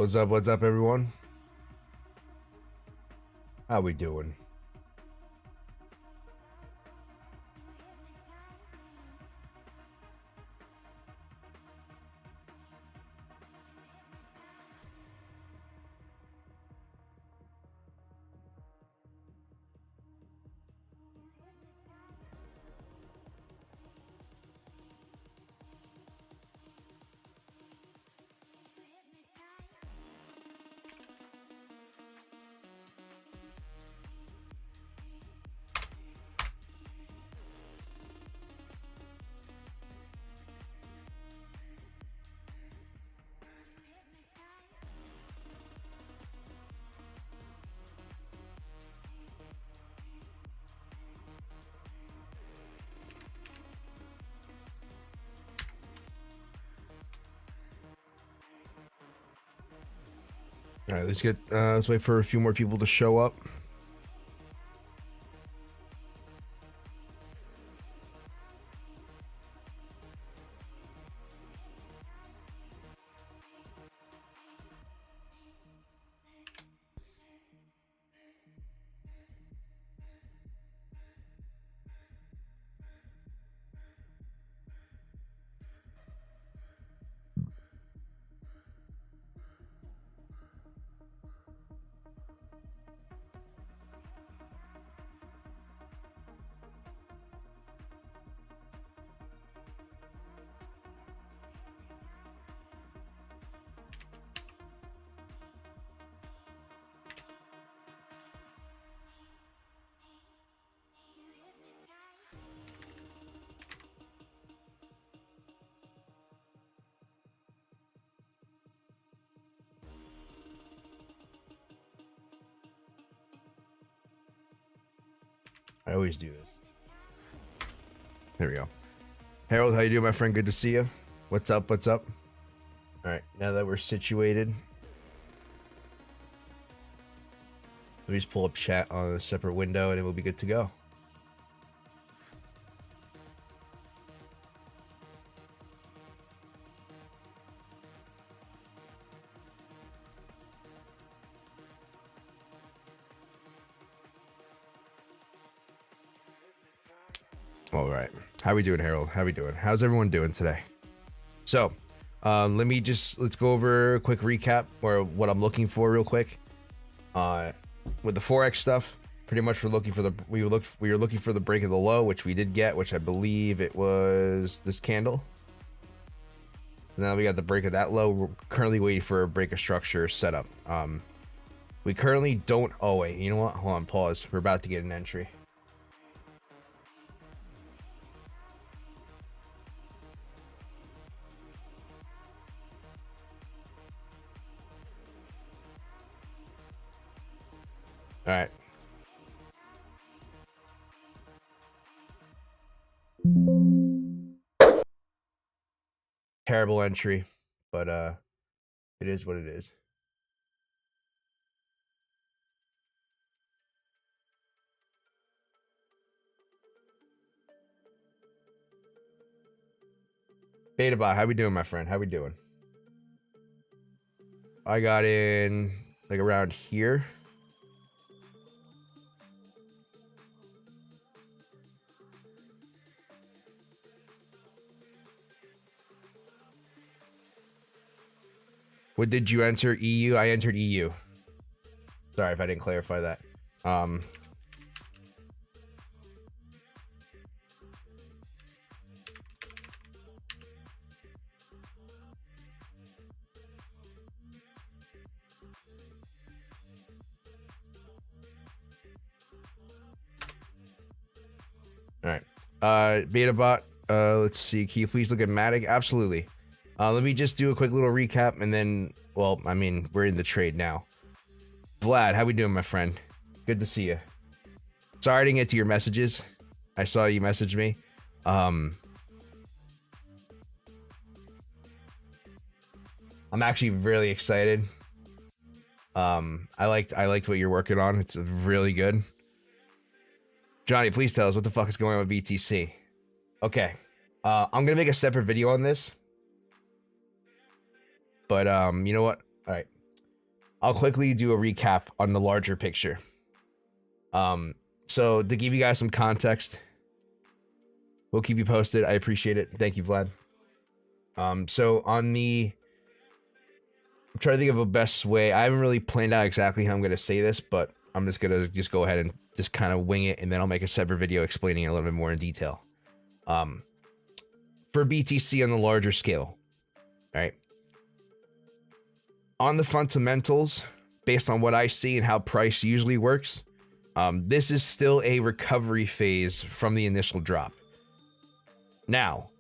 What's up, everyone? How we doing? All right, let's wait for a few more people to show up. I always do this. There we go. Harold, how you doing, my friend? Good to see you. What's up? What's up? All right, now that we're situated, let me just pull up chat on a separate window, and it will be good to go. All right. How we doing, Harold? How we doing? How's everyone doing today? So, let's go over a quick recap or what I'm looking for real quick. With the Forex stuff, pretty much we were looking for the break of the low, which we did get, which I believe it was this candle. Now we got the break of that low. We're currently waiting for a break of structure setup. We currently don't. Oh wait, you know what? Hold on, pause. We're about to get an entry. All right. Terrible entry, but it is what it is. Betabot, how we doing, my friend? How we doing? I got in like around here. What did you enter? EU? I entered EU. Sorry if I didn't clarify that. All right. Betabot, let's see. Can you please look at Matic? Absolutely. Let me just do a quick little recap and then, well, I mean, we're in the trade now. Vlad, how we doing, my friend? Good to see you. Sorry I didn't get to your messages. I saw you message me. I'm actually really excited. I liked what you're working on. It's really good. Johnny, please tell us what the fuck is going on with BTC. Okay. I'm gonna make a separate video on this. But you know what? All right. I'll quickly do a recap on the larger picture. So to give you guys some context, we'll keep you posted. I appreciate it. Thank you, Vlad. So on the, I'm trying to think of a best way. I haven't really planned out exactly how I'm going to say this, but I'm just going to go ahead and just kind of wing it, and then I'll make a separate video explaining it a little bit more in detail. For BTC on the larger scale, right? On the fundamentals, based on what I see and how price usually works, this is still a recovery phase from the initial drop. Now,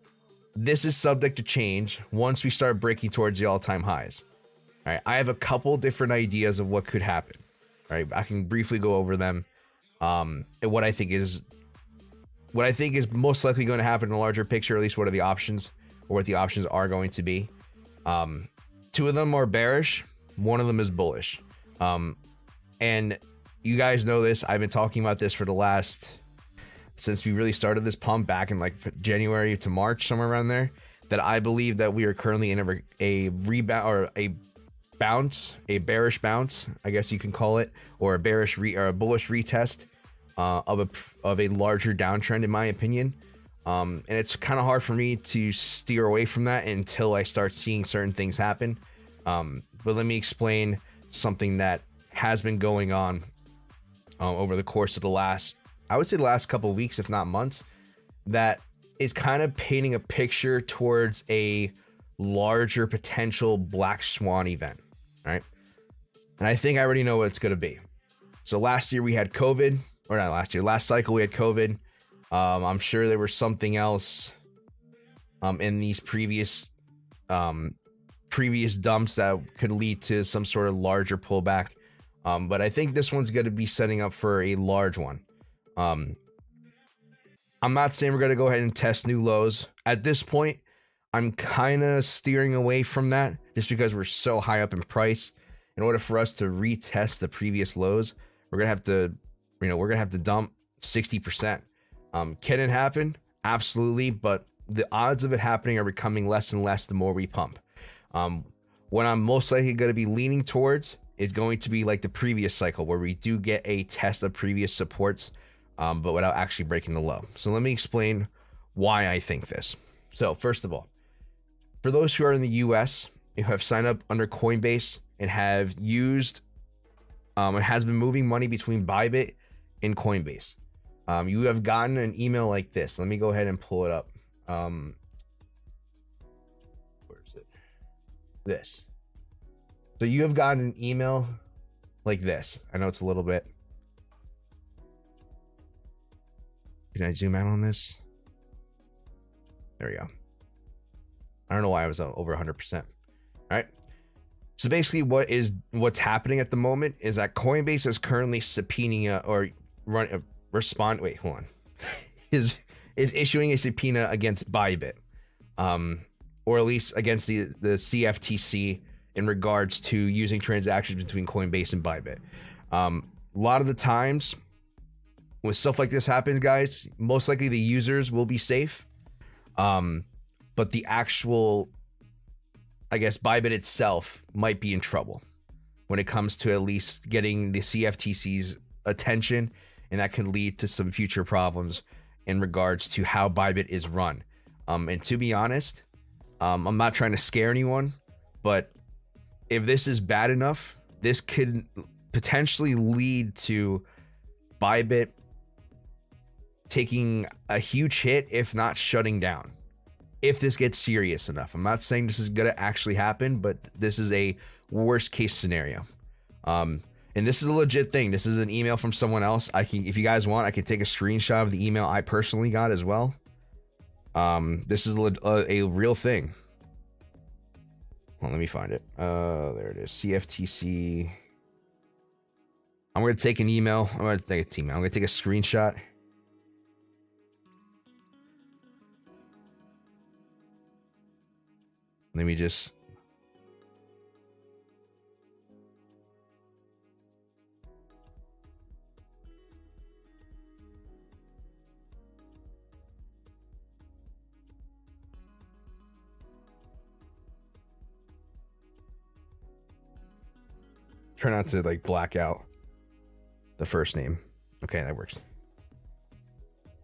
this is subject to change once we start breaking towards the all-time highs. All right, I have a couple different ideas of what could happen. All right, I can briefly go over them. And what I think is most likely going to happen in a larger picture, at least what are the options, or what the options are going to be. Two of them are bearish, one of them is bullish. And you guys know this, I've been talking about this for the last, since we really started this pump back in like January to March, somewhere around there, that I believe that we are currently in a rebound, or a bounce, a bearish bounce, I guess you can call it, or a bearish or a bullish retest of a larger downtrend, in my opinion. And it's kind of hard for me to steer away from that until I start seeing certain things happen. But let me explain something that has been going on over the course of the last, I would say the last couple of weeks, if not months, that is kind of painting a picture towards a larger potential black swan event, right? And I think I already know what it's going to be. So last year we had COVID, or not last year, last cycle we had COVID. I'm sure there was something else in these previous dumps that could lead to some sort of larger pullback. But I think this one's going to be setting up for a large one. I'm not saying we're going to go ahead and test new lows. At this point, I'm kind of steering away from that just because we're so high up in price. In order for us to retest the previous lows, we're going to have to, we're going to have to dump 60%. Can it happen? Absolutely. But the odds of it happening are becoming less and less the more we pump. What I'm most likely going to be leaning towards is going to be like the previous cycle, where we do get a test of previous supports, but without actually breaking the low. So let me explain why I think this. So first of all, for those who are in the US, who have signed up under Coinbase and have used, it has been moving money between Bybit and Coinbase. You have gotten an email like this. Let me go ahead and pull it up. Where is it? This. So you have gotten an email like this. I know it's a little bit. Can I zoom out on this? There we go. I don't know why I was over 100%. All right. So basically what's happening at the moment is that Coinbase is currently subpoenaing is issuing a subpoena against Bybit, or at least against the CFTC in regards to using transactions between Coinbase and Bybit. A lot of the times when stuff like this happens, guys, most likely the users will be safe. But the actual, I guess, Bybit itself might be in trouble when it comes to at least getting the CFTC's attention, and that could lead to some future problems in regards to how Bybit is run. And to be honest, I'm not trying to scare anyone, but if this is bad enough, this could potentially lead to Bybit taking a huge hit, if not shutting down, if this gets serious enough. I'm not saying this is going to actually happen, but this is a worst case scenario. And this is a legit thing. This is an email from someone else. I can, if you guys want, I can take a screenshot of the email I personally got as well. This is a real thing. Well, let me find it. There it is. CFTC. I'm going to take an email. I'm going to take a screenshot. Let me just. try not to like black out the first name. Okay, that works.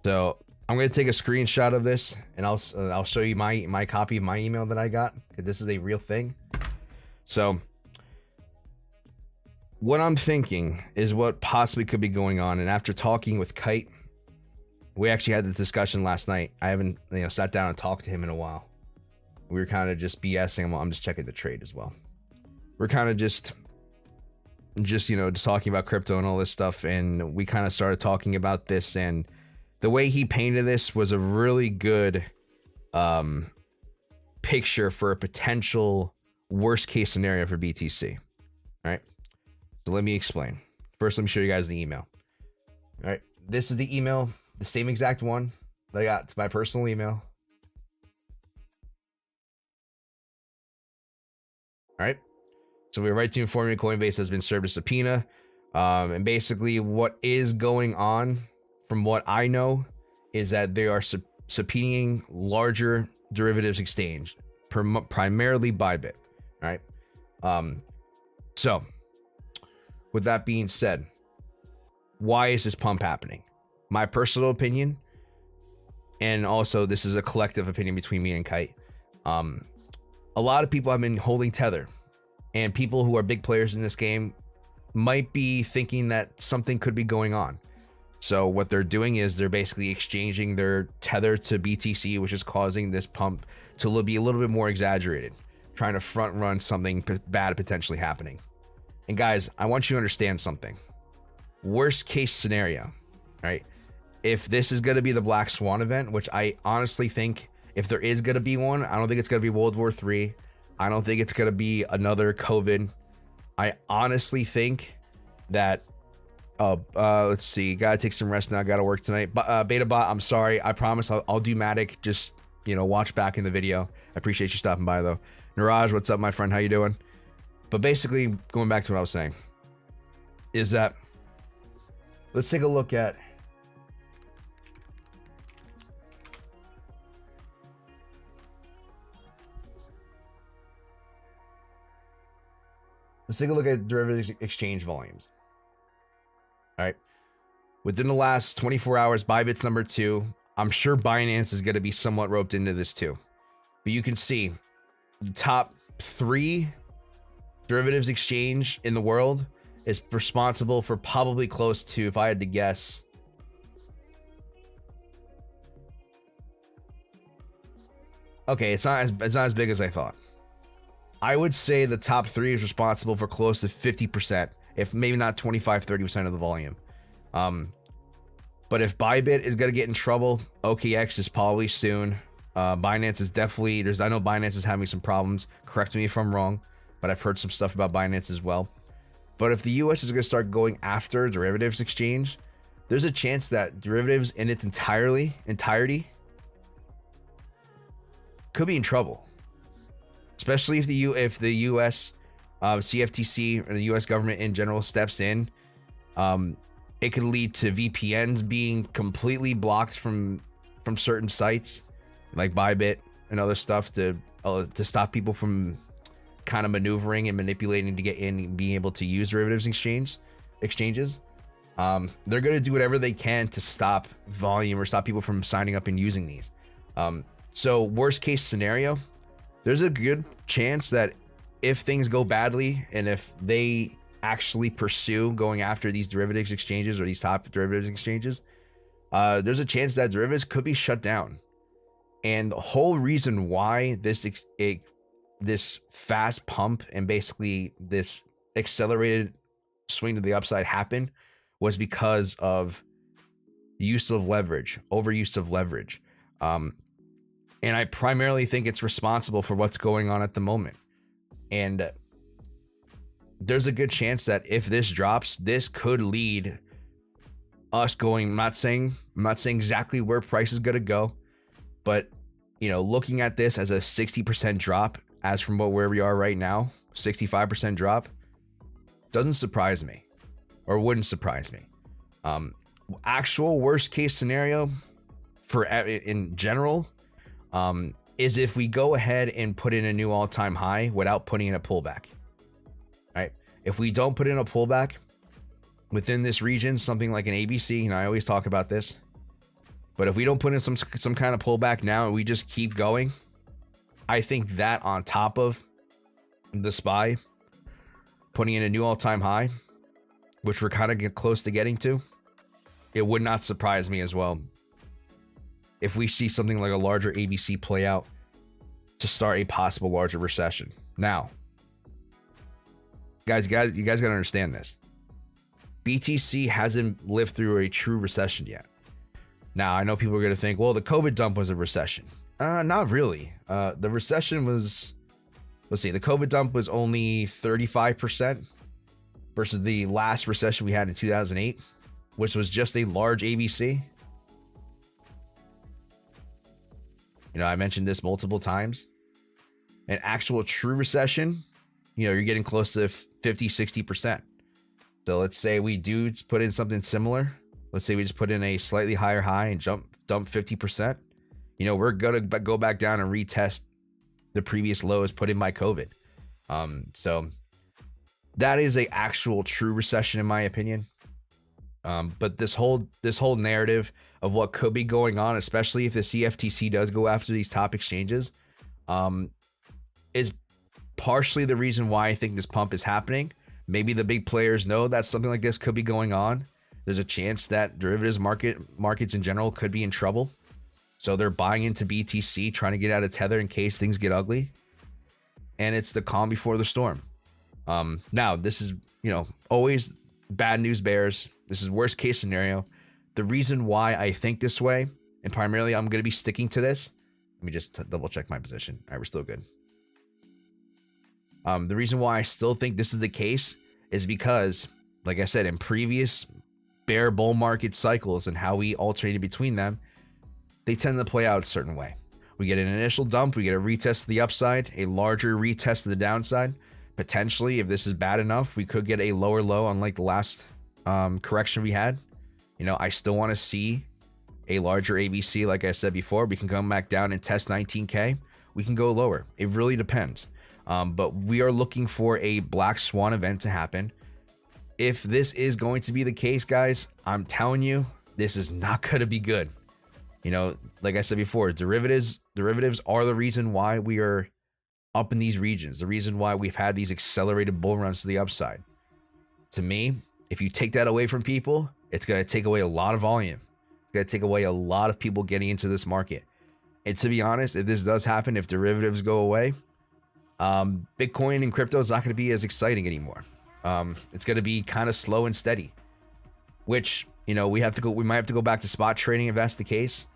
So I'm gonna take a screenshot of this, and I'll show you my copy of my email that I got. This is a real thing. So what I'm thinking is what possibly could be going on. And after talking with Kite, we actually had the discussion last night. I haven't sat down and talked to him in a while. We were kind of just BSing him. Well, I'm just checking the trade as well. We're kind of just talking about crypto and all this stuff, and we kind of started talking about this, and the way he painted this was a really good picture for a potential worst case scenario for BTC. All right, so let me explain. First, let me show you guys the email. All right, this is the email, the same exact one that I got to my personal email. All right, so we're right to inform you Coinbase has been served a subpoena, and basically what is going on, from what I know, is that they are subpoenaing larger derivatives exchange, primarily Bybit. All right. So with that being said, why is this pump happening? My personal opinion, and also this is a collective opinion between me and Kite. A lot of people have been holding Tether, and people who are big players in this game might be thinking that something could be going on. So what they're doing is they're basically exchanging their Tether to BTC, which is causing this pump to be a little bit more exaggerated, trying to front run something bad potentially happening. And guys, I want you to understand something. Worst case scenario, right? If this is going to be the Black Swan event, which I honestly think, if there is going to be one, I don't think it's going to be World War III. I don't think it's going to be another COVID. I honestly think that let's see, gotta take some rest now, gotta work tonight. But Beta Bot, I'm sorry, I promise I'll do Matic. Just watch back in the video. I appreciate you stopping by though. Niraj, what's up, my friend? How you doing? But basically, going back to what I was saying, is that let's take a look at derivatives exchange volumes. All right. Within the last 24 hours, Bybit's number 2. I'm sure Binance is going to be somewhat roped into this too. But you can see the top 3 derivatives exchange in the world is responsible for probably close to, if I had to guess, okay, it's not as big as I thought. I would say the top 3 is responsible for close to 50%, if maybe not 25-30% of the volume. But if Bybit is going to get in trouble, OKX is probably soon. Binance is definitely, I know Binance is having some problems. Correct me if I'm wrong, but I've heard some stuff about Binance as well. But if the US is going to start going after derivatives exchange, there's a chance that derivatives in its entirety could be in trouble. Especially if the US CFTC or the US government in general steps in. It could lead to VPNs being completely blocked from certain sites like Bybit and other stuff to stop people from kind of maneuvering and manipulating to get in and being able to use derivatives exchanges. They're going to do whatever they can to stop volume or stop people from signing up and using these. So worst case scenario, there's a good chance that if things go badly and if they actually pursue going after these derivatives exchanges or these top derivatives exchanges, there's a chance that derivatives could be shut down. And the whole reason why this fast pump and basically this accelerated swing to the upside happened was because of use of leverage, overuse of leverage. And I primarily think it's responsible for what's going on at the moment. And there's a good chance that if this drops, this could lead us going, I'm not saying exactly where price is going to go, but looking at this as a 60% drop, as from where we are right now, 65% drop, doesn't surprise me, or wouldn't surprise me. Actual worst case scenario in general, is if we go ahead and put in a new all-time high without putting in a pullback. Right? If we don't put in a pullback within this region, something like an ABC, and I always talk about this, but if we don't put in some kind of pullback now and we just keep going, I think that on top of the SPY putting in a new all-time high, which we're kind of close to getting to, it would not surprise me as well if we see something like a larger ABC play out to start a possible larger recession. Now, you guys got to understand this. BTC hasn't lived through a true recession yet. Now, I know people are going to think, well, the COVID dump was a recession. Not really. The recession was, let's see, the COVID dump was only 35% versus the last recession we had in 2008, which was just a large ABC. You know, I mentioned this multiple times. An actual true recession, you know, you're getting close to 50, 60%. So let's say we do put in something similar. Let's say we just put in a slightly higher high and dump 50%. You know, we're going to go back down and retest the previous lows put in by COVID. So that is a actual true recession in my opinion. But this whole narrative of what could be going on, especially if the CFTC does go after these top exchanges, is partially the reason why I think this pump is happening. Maybe the big players know that something like this could be going on. There's a chance that derivatives markets in general could be in trouble. So they're buying into BTC, trying to get out of tether in case things get ugly. And it's the calm before the storm. Now, this is, you know, always bad news bears. This is worst case scenario. The reason why I think this way, and primarily I'm going to be sticking to this. Let me just double check my position. All right, we're still good. The reason why I still think this is the case is because, like I said, in previous bear bull market cycles and how we alternated between them, they tend to play out a certain way. We get an initial dump, we get a retest to the upside, a larger retest to the downside. Potentially, if this is bad enough, we could get a lower low unlike the last correction we had. You know, I still want to see a larger ABC. Like I said before, we can come back down and test 19K. We can go lower. It really depends. But we are looking for a black swan event to happen. If this is going to be the case, guys, I'm telling you, this is not going to be good. You know, like I said before, derivatives are the reason why we are up in these regions, the reason why we've had these accelerated bull runs to the upside. To me, if you take that away from people, it's going to take away a lot of volume. It's going to take away a lot of people getting into this market. And to be honest, if this does happen, if derivatives go away, Bitcoin and crypto is not going to be as exciting anymore. It's going to be kind of slow and steady, which, you know, we might have to go back to spot trading if that's the case.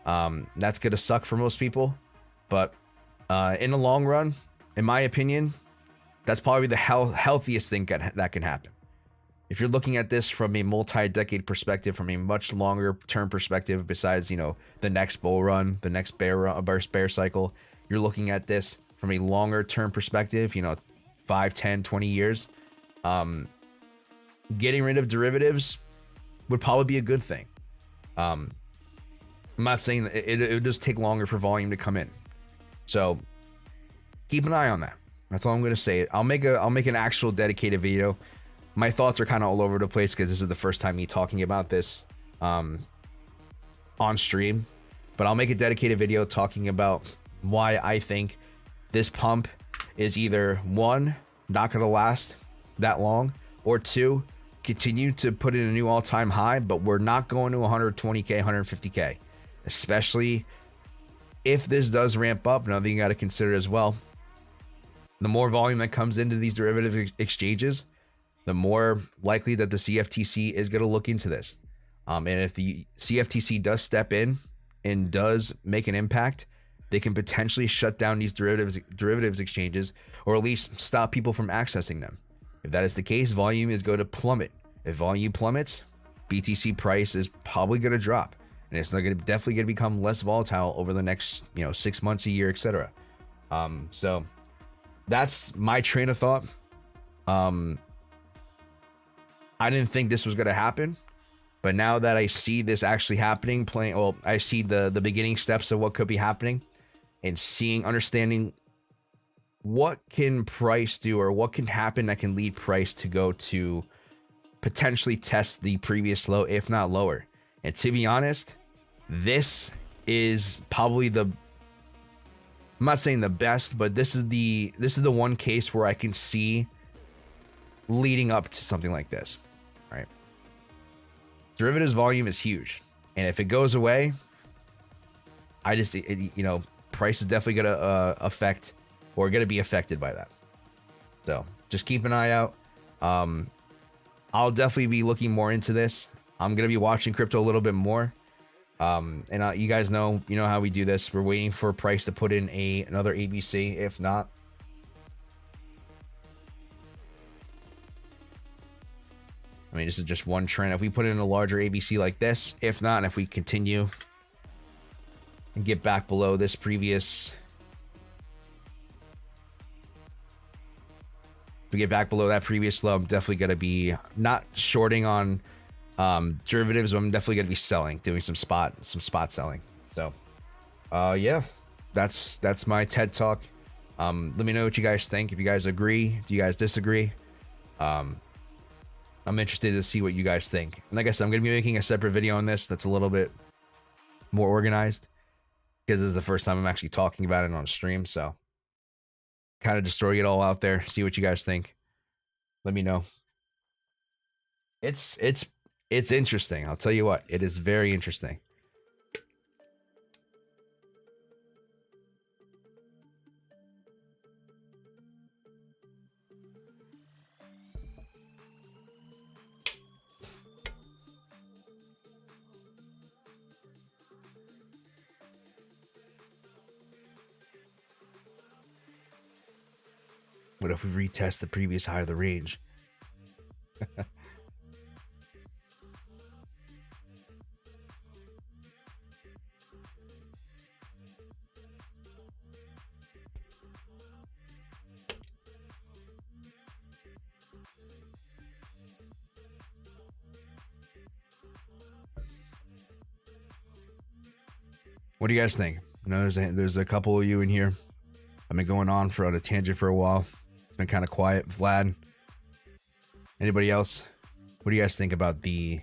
That's going to suck for most people, but in the long run, in my opinion, that's probably the healthiest thing that can happen. If you're looking at this from a multi-decade perspective, from a much longer term perspective, besides, you know, the next bull run, the next bear cycle, you're looking at this from a longer term perspective, you know, 5, 10, 20 years, getting rid of derivatives would probably be a good thing. I'm not saying that it would just take longer for volume to come in. So keep an eye on that. That's all I'm going to say. I'll make an actual dedicated video. My thoughts are kind of all over the place because this is the first time me talking about this on stream, but I'll make a dedicated video talking about why I think this pump is either one, not going to last that long, or two, continue to put in a new all-time high, but we're not going to 120K, 150K, especially if this does ramp up. Another thing you got to consider as well, the more volume that comes into these derivative exchanges, the more likely that the CFTC is going to look into this. And if the CFTC does step in and does make an impact, they can potentially shut down these derivatives exchanges, or at least stop people from accessing them. If that is the case, volume is going to plummet. If volume plummets, BTC price is probably going to drop, and it's definitely going to become less volatile over the next, you know, 6 months, a year, etc. So that's my train of thought. I didn't think this was going to happen, but now that I see this actually happening, I see the beginning steps of what could be happening, and understanding what can price do, or what can happen that can lead price to go to potentially test the previous low, if not lower. And to be honest, this is probably I'm not saying the best, but this is the one case where I can see leading up to something like this, right? Derivatives volume is huge, and if it goes away, price is definitely gonna affect, or gonna be affected by that. So just keep an eye out. I'll definitely be looking more into this. I'm gonna be watching crypto a little bit more. You guys know, how we do this. We're waiting for price to put in another ABC. If not, I mean, this is just one trend. If we put in a larger ABC like this, if not, and if we continue and get back below this previous, if we get back below that previous low, I'm definitely going to be not shorting on derivatives, but I'm definitely going to be selling, doing some spot selling. So, yeah, that's my TED talk. Let me know what you guys think. If you guys agree, do you guys disagree? I'm interested to see what you guys think. And like I said, I'm going to be making a separate video on this that's a little bit more organized, because this is the first time I'm actually talking about it on stream. So kind of just throwing it all out there. See what you guys think. Let me know. It's interesting. I'll tell you what, it is very interesting. What if we retest the previous high of the range? What do you guys think? There's a couple of you in here. I've been going on a tangent for a while. It's been kind of quiet. Vlad, anybody else? What do you guys think about the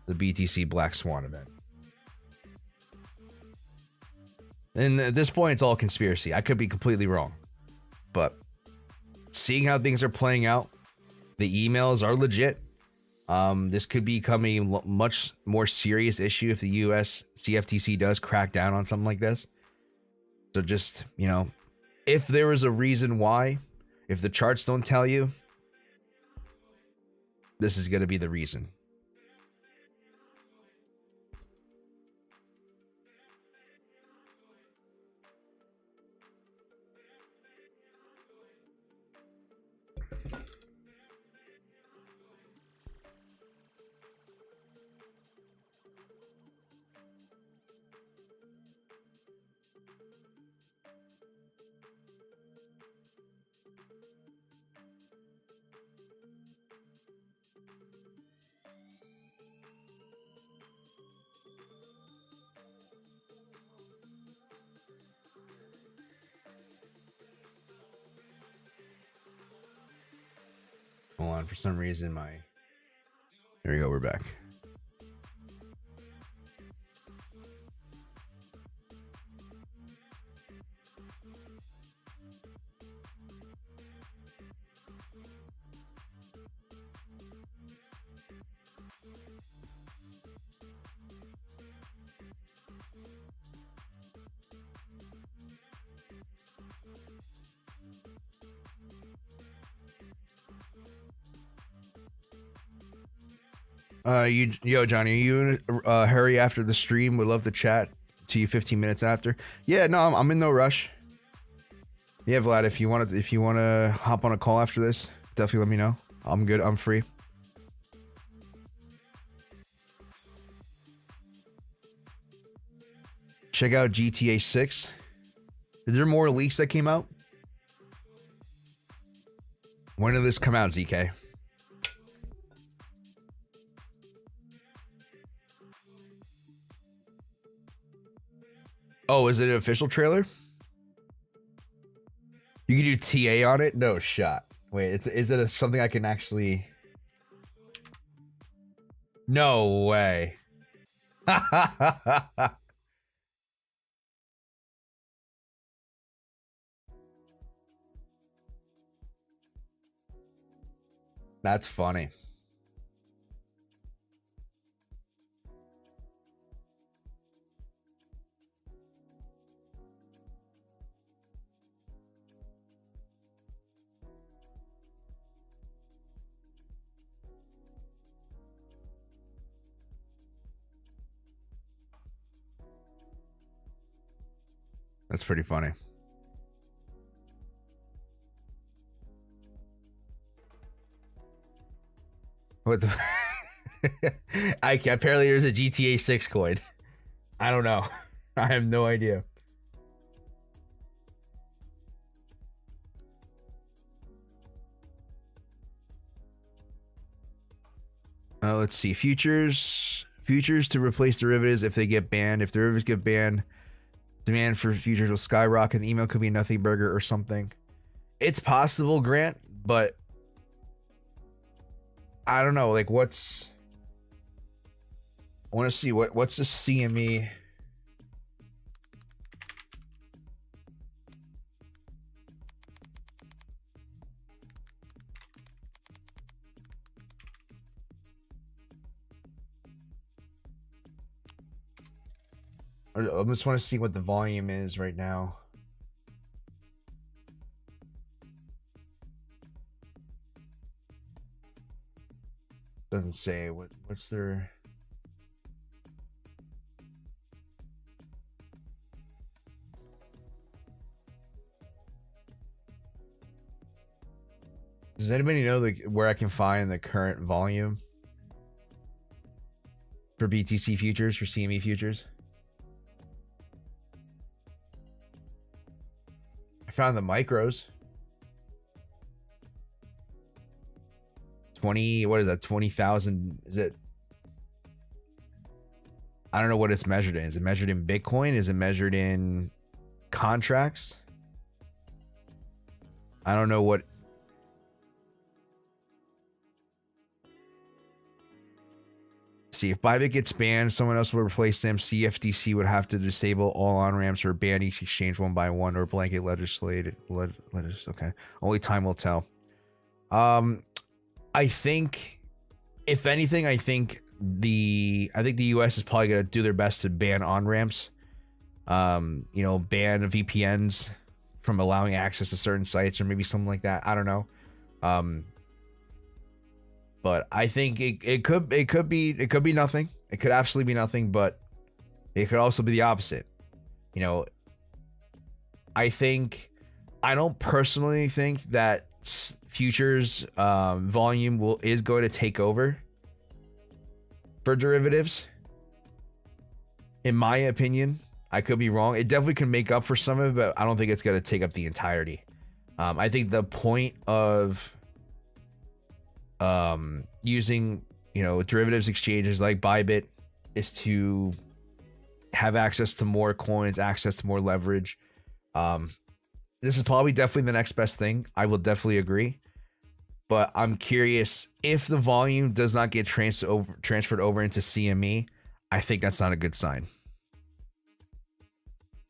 BTC Black Swan event? And at this point, it's all conspiracy. I could be completely wrong, but seeing how things are playing out, the emails are legit. This could become a much more serious issue if the US CFTC does crack down on something like this. So just, if there was a reason why, if the charts don't tell you, this is going to be the reason. Hold on, for some reason there we go, we're back. Yo, Johnny, are you in a hurry after the stream? Would love to chat to you 15 minutes after. Yeah, no, I'm in no rush. Yeah, Vlad, if you want to hop on a call after this, definitely let me know. I'm good. I'm free. Check out GTA 6. Is there more leaks that came out? When did this come out, ZK? Oh, is it an official trailer? You can do TA on it? No shot. Wait, is it something I can actually... No way. That's funny. That's pretty funny. What the? Apparently there's a GTA 6 coin. I don't know. I have no idea. Let's see. Futures to replace derivatives if they get banned. If derivatives get banned, demand for futures will skyrocket. The email could be a nothing burger or something. It's possible, Grant, but I don't know. Like, what's... I want to see what's the CME. I just want to see what the volume is right now. Doesn't say what's their... Does anybody know where I can find the current volume for BTC futures, for CME futures? I found the micros. 20, what is that? 20,000, is it? I don't know what it's measured in. Is it measured in Bitcoin? Is it measured in contracts? I don't know what... See, if Bybit gets banned, someone else will replace them. CFTC would have to disable all on-ramps or ban each exchange one by one or blanket legislate. Okay. Only time will tell. I think, if anything, I think the US is probably going to do their best to ban on-ramps. You know, ban VPNs from allowing access to certain sites or maybe something like that. I don't know. But I think it could be nothing. It could absolutely be nothing, but it could also be the opposite. You know, I don't personally think that futures volume is going to take over for derivatives. In my opinion, I could be wrong. It definitely can make up for some of it, but I don't think it's going to take up the entirety. I think the point of using, you know, derivatives exchanges like Bybit is to have access to more coins, access to more leverage. This is probably definitely the next best thing. I will definitely agree. But I'm curious, if the volume does not get transferred over into CME, I think that's not a good sign.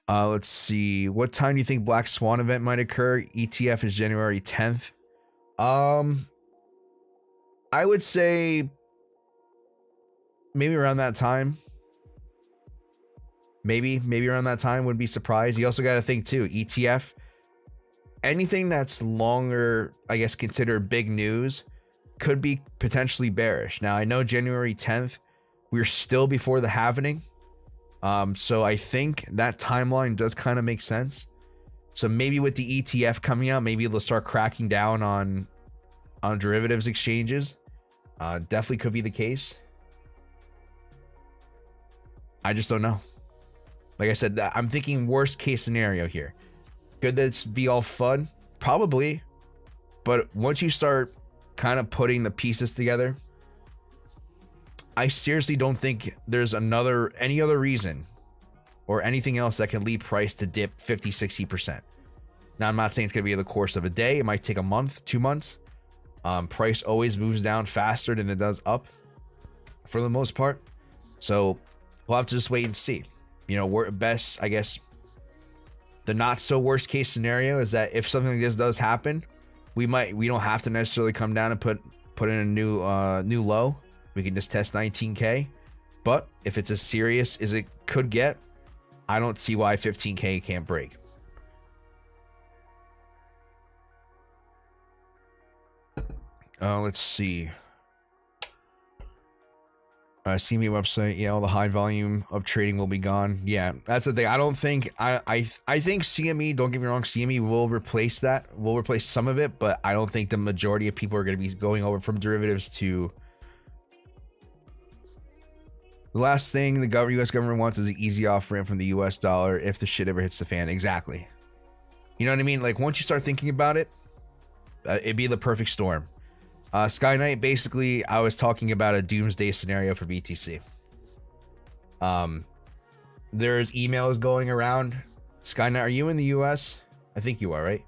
Let's see. What time do you think Black Swan event might occur? ETF is January 10th. I would say maybe around that time. Maybe around that time, wouldn't be surprised. You also got to think too, ETF, anything that's longer, I guess, considered big news could be potentially bearish. Now, I know January 10th, we're still before the halvening. So I think that timeline does kind of make sense. So maybe with the ETF coming out, maybe they'll start cracking down on derivatives exchanges. Definitely could be the case. I just don't know. Like I said, I'm thinking worst case scenario here. Could this be all fun? Probably. But once you start kind of putting the pieces together, I seriously don't think there's any other reason or anything else that can lead price to dip 50-60%. Now, I'm not saying it's going to be the course of a day. It might take a month, 2 months. Price always moves down faster than it does up for the most part. So we'll have to just wait and see. You know, we're best, I guess, the not so worst case scenario is that if something like this does happen, we don't have to necessarily come down and put in a new low. We can just test 19K. But if it's as serious as it could get, I don't see why 15K can't break. Let's see. CME website. Yeah, all the high volume of trading will be gone. Yeah, that's the thing. I don't think I think CME, don't get me wrong, CME will replace that. Will replace some of it, but I don't think the majority of people are going to be going over from derivatives to. The last thing the US government wants is an easy off ramp from the US dollar if the shit ever hits the fan. Exactly. You know what I mean? Like, once you start thinking about it, it'd be the perfect storm. Sky Knight, basically, I was talking about a doomsday scenario for BTC. There's emails going around. Sky Knight, are you in the US? I think you are, right?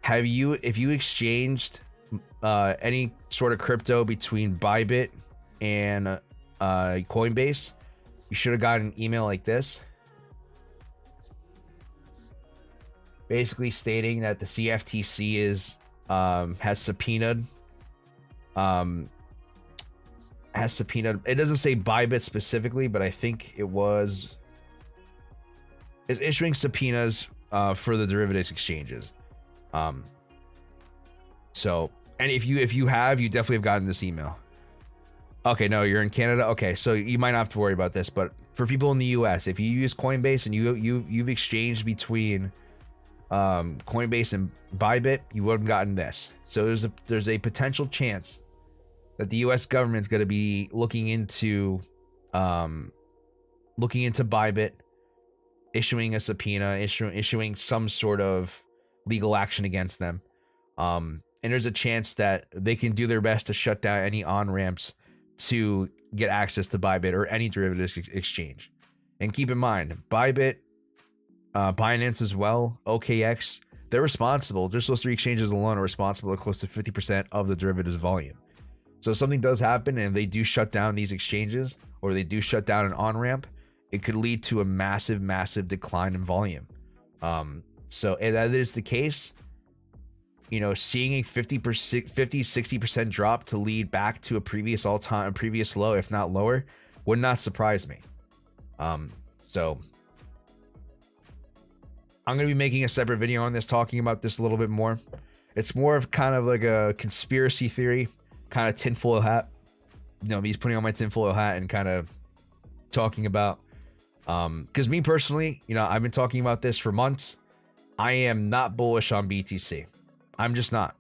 If you exchanged any sort of crypto between Bybit and Coinbase, you should have gotten an email like this, basically stating that the CFTC is has subpoenaed. It doesn't say Bybit specifically, but I think it is issuing subpoenas for the derivatives exchanges. So, and if you definitely have gotten this email. Okay, no, you're in Canada. Okay, so you might not have to worry about this, but for people in the US, if you use Coinbase and you've exchanged between Coinbase and Bybit, you would have gotten this. So there's a potential chance that the US government's going to be looking into Bybit, issuing a subpoena, issuing some sort of legal action against them. And there's a chance that they can do their best to shut down any on-ramps to get access to Bybit or any derivatives exchange. And keep in mind, Bybit, Binance as well, OKX, they're responsible. Just those 3 exchanges alone are responsible for close to 50% of the derivatives volume. So if something does happen and they do shut down these exchanges, or they do shut down an on-ramp, it could lead to a massive, massive decline in volume. So if that is the case, you know, seeing a 60% drop to lead back to a previous low, if not lower, would not surprise me. So I'm going to be making a separate video on this, talking about this a little bit more. It's more of kind of like a conspiracy theory, kind of tinfoil hat. You know, me putting on my tinfoil hat and kind of talking about, because me personally, you know, I've been talking about this for months. I am not bullish on BTC. I'm just not.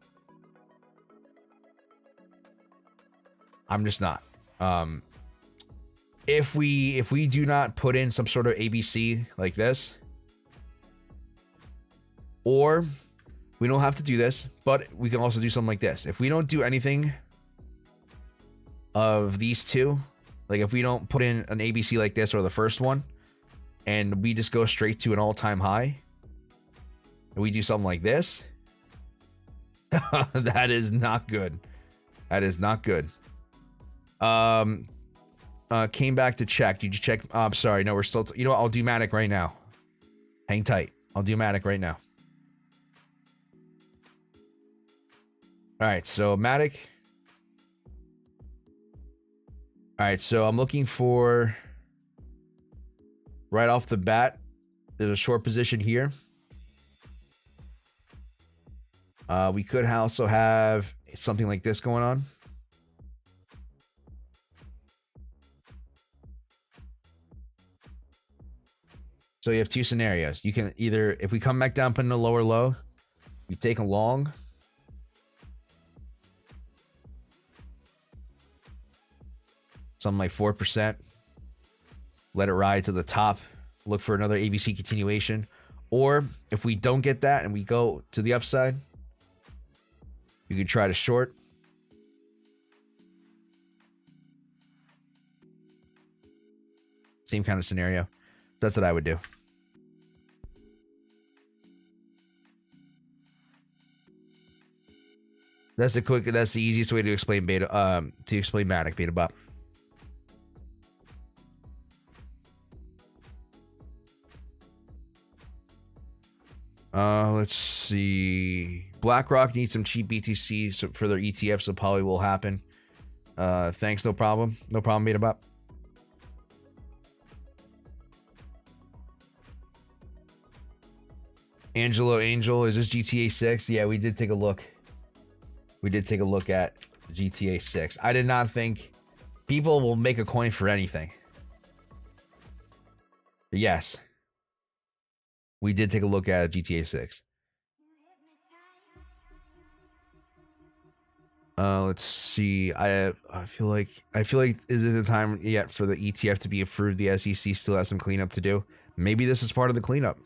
If we do not put in some sort of ABC like this, or we don't have to do this, but we can also do something like this. If we don't do anything of these two, like if we don't put in an ABC like this or the first one, and we just go straight to an all-time high, and we do something like this, that is not good. That is not good. Came back to check. Did you check? I'm sorry. No, we're still. You know what? I'll do Matic right now. Hang tight. I'll do Matic right now. All right. So Matic. All right. So I'm looking for, right off the bat, there's a short position here. We could also have something like this going on. So you have 2 scenarios. You can either, if we come back down, put in a lower low, we take a long. Something like 4%. Let it ride to the top. Look for another ABC continuation. Or if we don't get that and we go to the upside, you could try to short. Same kind of scenario. That's what I would do. That's the easiest way to explain beta. To explain Matic beta bot. Let's see. BlackRock needs some cheap BTC for their ETF, so probably will happen. Thanks, no problem. No problem, beta bot. Angelo Angel, is this GTA 6? Yeah, we did take a look. We did take a look at GTA 6. I did not think people will make a coin for anything. But yes. We did take a look at GTA 6. Let's see. I feel like is it the time yet for the ETF to be approved? The SEC still has some cleanup to do. Maybe this is part of the cleanup.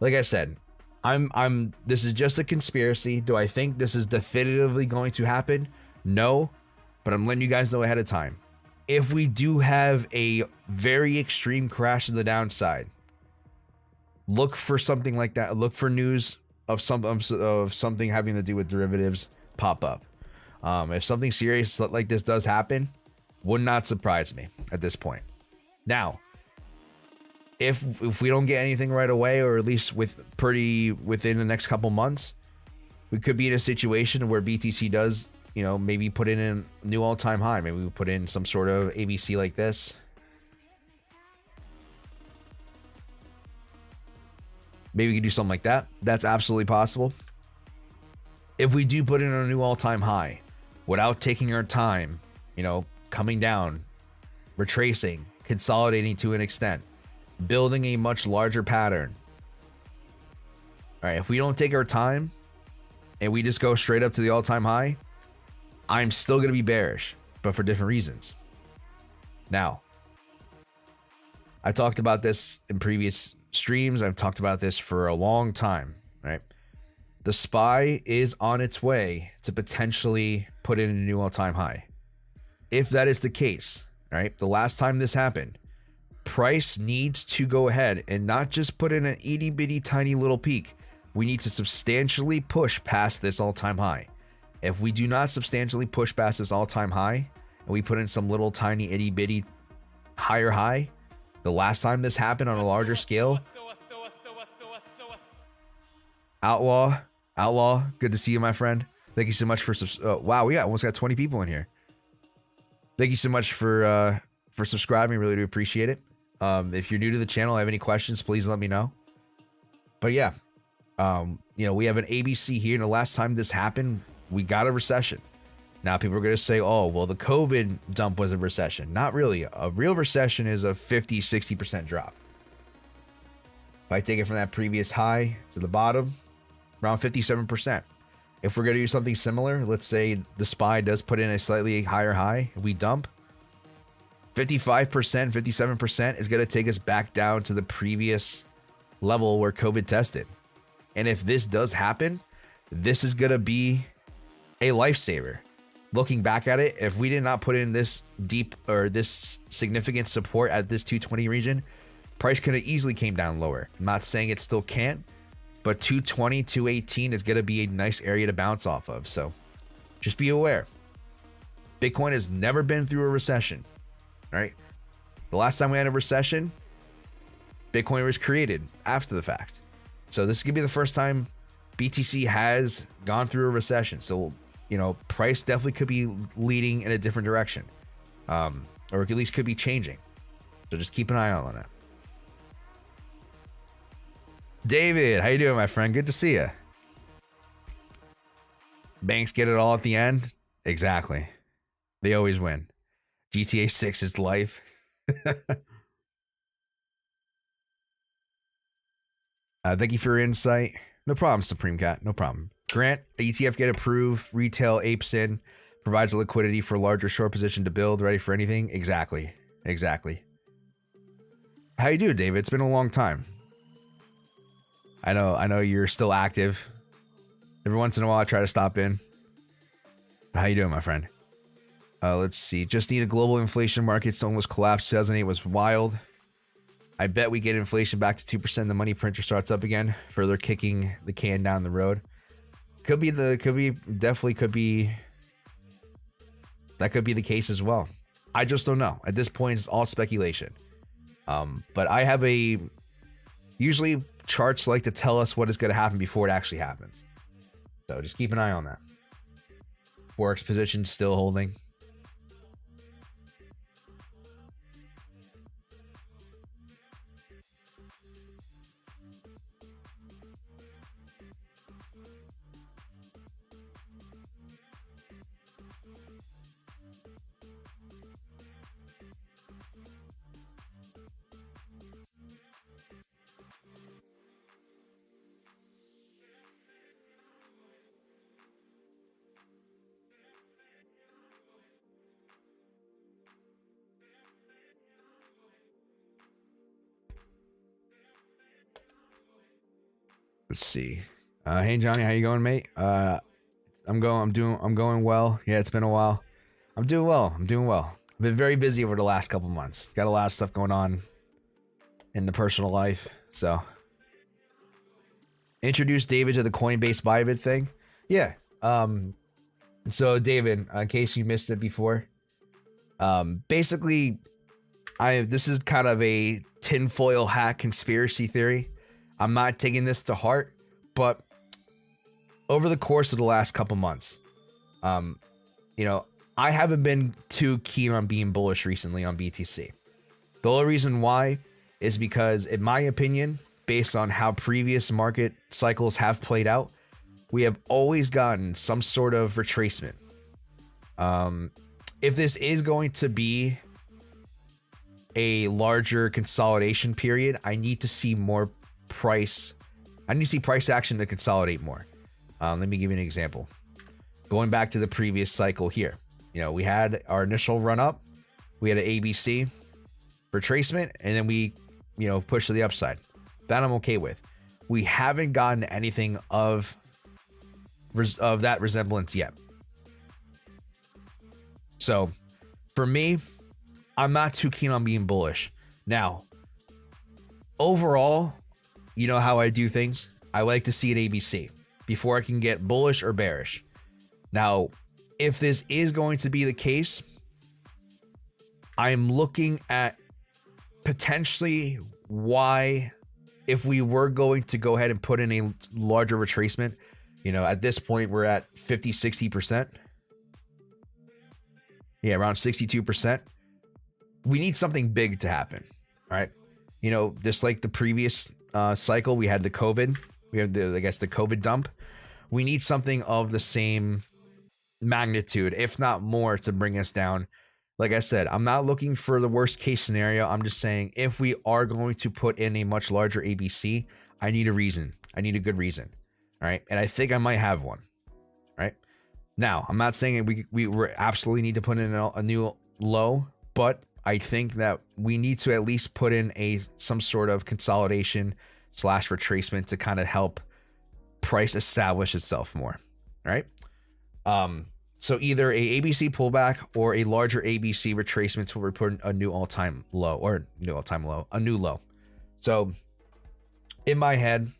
Like I said, this is just a conspiracy. Do I think this is definitively going to happen? No, but I'm letting you guys know ahead of time. If we do have a very extreme crash to the downside, look for something like that. Look for news of something having to do with derivatives pop up. If something serious like this does happen, would not surprise me at this point. Now, if we don't get anything right away, or at least within the next couple months, we could be in a situation where BTC does, maybe put in a new all-time high. Maybe we put in some sort of ABC like this. Maybe we could do something like that. That's absolutely possible. If we do put in a new all-time high without taking our time, coming down, retracing, consolidating to an extent, building a much larger pattern. All right, if we don't take our time and we just go straight up to the all-time high, I'm still going to be bearish, but for different reasons. Now, I talked about this in previous streams. I've talked about this for a long time, right? The SPY is on its way to potentially put in a new all-time high. If that is the case, right? The last time this happened, price needs to go ahead and not just put in an itty bitty tiny little peak. We need to substantially push past this all-time high. If we do not substantially push past this all-time high and we put in some little tiny itty bitty higher high, the last time this happened on a larger scale, Outlaw, good to see you, my friend. Thank you so much for wow, we almost got 20 people in here. Thank you so much for subscribing. Really do appreciate it. If you're new to the channel, have any questions, please let me know. But yeah, we have an ABC here, and the last time this happened, we got a recession. Now people are going to say, oh, well, the COVID dump was a recession. Not really. A real recession is a 50-60% drop. If I take it from that previous high to the bottom, around 57%. If we're going to do something similar, let's say the SPY does put in a slightly higher high, we dump, 55%, 57% is going to take us back down to the previous level where COVID tested. And if this does happen, this is going to be a lifesaver. Looking back at it, if we did not put in this deep or this significant support at this 220 region, price could have easily came down lower. I'm not saying it still can't, but 220, 218 is going to be a nice area to bounce off of. So just be aware. Bitcoin has never been through a recession. All right. The last time we had a recession, Bitcoin was created after the fact. So this is going to be the first time BTC has gone through a recession. So, price definitely could be leading in a different direction, or at least could be changing. So just keep an eye on that. David, how you doing, my friend? Good to see you. Banks get it all at the end. Exactly. They always win. GTA 6 is life. Thank you for your insight. No problem, Supreme Cat. No problem. Grant, ETF get approved. Retail apes in. Provides a liquidity for larger short position to build. Ready for anything? Exactly. How you doing, David? It's been a long time. I know you're still active. Every once in a while, I try to stop in. How you doing, my friend? Let's see. Just need a global inflation market. Almost collapsed. 2008 was wild. I bet we get inflation back to 2%. The money printer starts up again, further kicking the can down the road. That could be the case as well. I just don't know. At this point, it's all speculation. But I have usually charts like to tell us what is going to happen before it actually happens. So just keep an eye on that. Forex position still holding. Let's see. Hey Johnny, how you going, mate? I'm going well. Yeah, it's been a while. I'm doing well. I've been very busy over the last couple months. Got a lot of stuff going on in the personal life. So introduce David to the Coinbase Bybit thing. Yeah. So David, in case you missed it before, basically this is kind of a tinfoil hat conspiracy theory. I'm not taking this to heart, but over the course of the last couple months, I haven't been too keen on being bullish recently on BTC. The only reason why is because, in my opinion, based on how previous market cycles have played out, we have always gotten some sort of retracement. If this is going to be a larger consolidation period, I need to see more price action to consolidate more. Let me give you an example. Going back to the previous cycle here, we had our initial run up, we had an ABC retracement, and then we pushed to the upside. That I'm okay with. We haven't gotten anything of that resemblance yet. So for me, I'm not too keen on being bullish. Now, overall, you know how I do things. I like to see an ABC before I can get bullish or bearish. Now, if this is going to be the case, I'm looking at potentially why, if we were going to go ahead and put in a larger retracement, at this point we're at 50-60%. Yeah, around 62%. We need something big to happen, right? Just like the previous cycle, we had the COVID. We have the COVID dump. We need something of the same magnitude, if not more, to bring us down. Like I said, I'm not looking for the worst case scenario. I'm just saying, if we are going to put in a much larger ABC, I need a reason. I need a good reason. All right. And I think I might have one. Right now, I'm not saying we absolutely need to put in a new low, but I think that we need to at least put in some sort of consolidation / retracement to kind of help price establish itself more. Right. So either a ABC pullback or a larger ABC retracement to report a new all-time low, a new low. So in my head,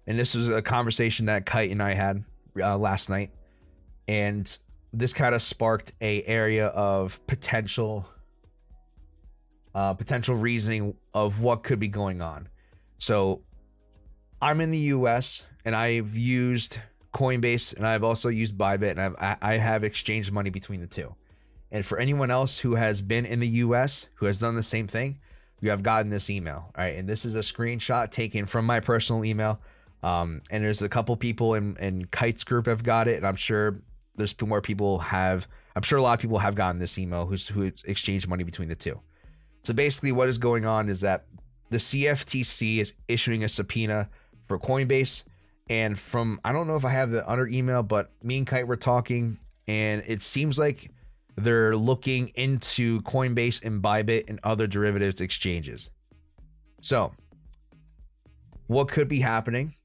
and this was a conversation that Kite and I had last night, and this kind of sparked a area of potential reasoning of what could be going on. So I'm in the US and I've used Coinbase and I've also used Bybit, and I have exchanged money between the two. And for anyone else who has been in the US who has done the same thing, you have gotten this email. All right. And this is a screenshot taken from my personal email. And there's a couple people in Kite's group have got it. And I'm sure there's more people I'm sure a lot of people have gotten this email who exchanged money between the two. So basically what is going on is that the CFTC is issuing a subpoena for Coinbase. And I don't know if I have the other email, but me and Kite were talking, and it seems like they're looking into Coinbase and Bybit and other derivatives exchanges. So what could be happening,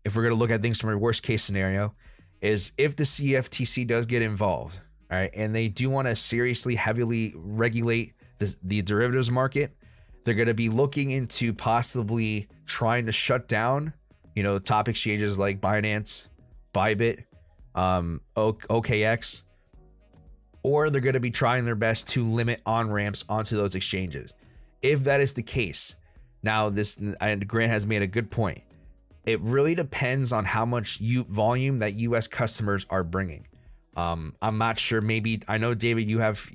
if we're going to look at things from a worst case scenario, is if the CFTC does get involved, all right, and they do want to seriously, heavily regulate the derivatives market, They're going to be looking into possibly trying to shut down, you know, top exchanges like Binance, Bybit, OKX, or they're going to be trying their best to limit on-ramps onto those exchanges. If that is the case, now this, and Grant has made a good point, it really depends on how much volume that US customers are bringing. I'm not sure. Maybe, I know, David, you have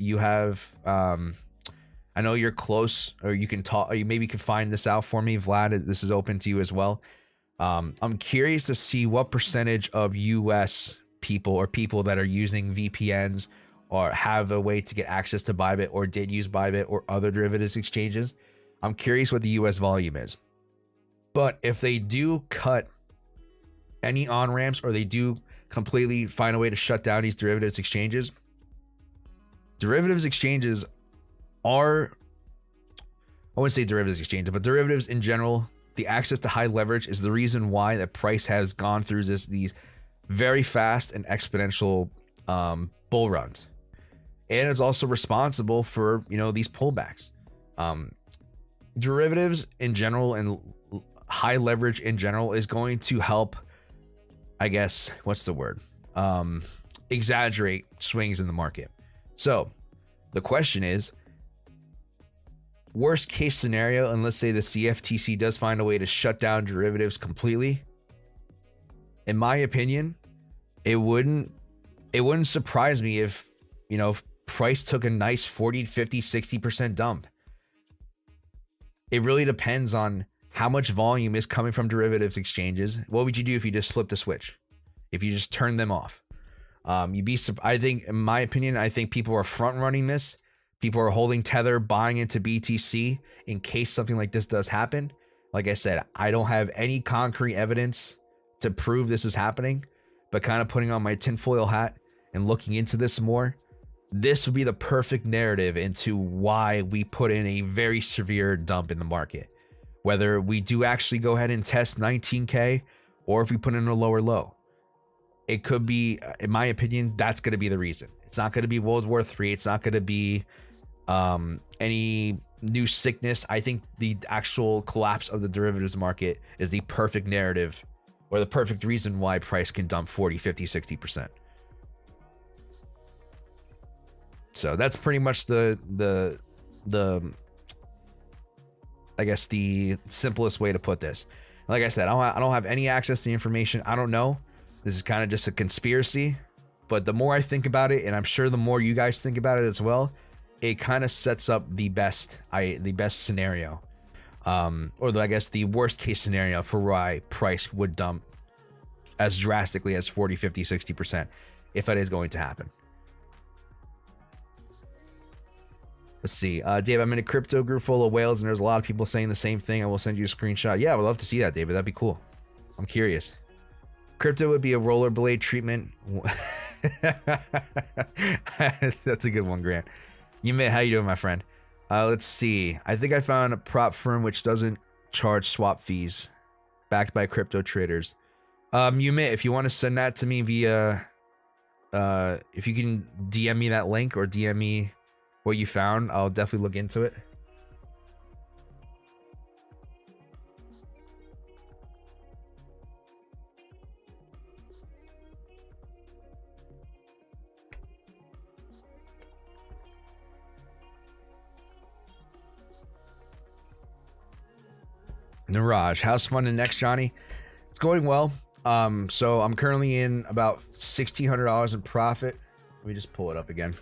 I know you're close, or you can talk, or you maybe can find this out for me. Vlad, this is open to you as well. I'm curious to see what percentage of US people, or people that are using VPNs or have a way to get access to Bybit, or did use Bybit or other derivatives exchanges. I'm curious what the US volume is. But if they do cut any on-ramps, or they do completely find a way to shut down these derivatives exchanges are, I wouldn't say derivatives exchanges, but derivatives in general, the access to high leverage is the reason why the price has gone through these very fast and exponential bull runs. And it's also responsible for, you know, these pullbacks. Derivatives in general and high leverage in general is going to help, I guess, what's the word? Exaggerate swings in the market. So the question is, worst case scenario, and let's say the CFTC does find a way to shut down derivatives completely, in my opinion, it wouldn't surprise me if, you know, if price took a nice 40, 50, 60% dump. It really depends on how much volume is coming from derivatives exchanges. What would you do if you just flipped the switch? If you just turned them off? I think, in my opinion, I think people are front running this. People are holding Tether, buying into BTC in case something like this does happen. Like I said, I don't have any concrete evidence to prove this is happening, but kind of putting on my tinfoil hat and looking into this more, this would be the perfect narrative into why we put in a very severe dump in the market. Whether we do actually go ahead and test 19K, or if we put in a lower low. It could be, in my opinion, that's going to be the reason. It's not going to be World War III. It's not going to be any new sickness. I think the actual collapse of the derivatives market is the perfect narrative, or the perfect reason why price can dump 40, 50, 60%. So that's pretty much the I guess the simplest way to put this. Like I said, I don't have any access to the information. I don't know. This is kind of just a conspiracy, but the more I think about it, and I'm sure the more you guys think about it as well, it kind of sets up the best scenario, or I guess the worst case scenario for why price would dump as drastically as 40, 50, 60%, if it is going to happen. Let's see. Dave, I'm in a crypto group full of whales, and there's a lot of people saying the same thing. I will send you a screenshot. Yeah, I would love to see that, David. That'd be cool. I'm curious. Crypto would be a rollerblade treatment. That's a good one, Grant. How you doing, my friend? Let's see. I think I found a prop firm which doesn't charge swap fees, backed by crypto traders. If you want to send that to me via, if you can DM me that link, or DM me what you found, I'll definitely look into it. Niraj, how's fun and next, Johnny? It's going well. So I'm currently in about $1,600 in profit. Let me just pull it up again.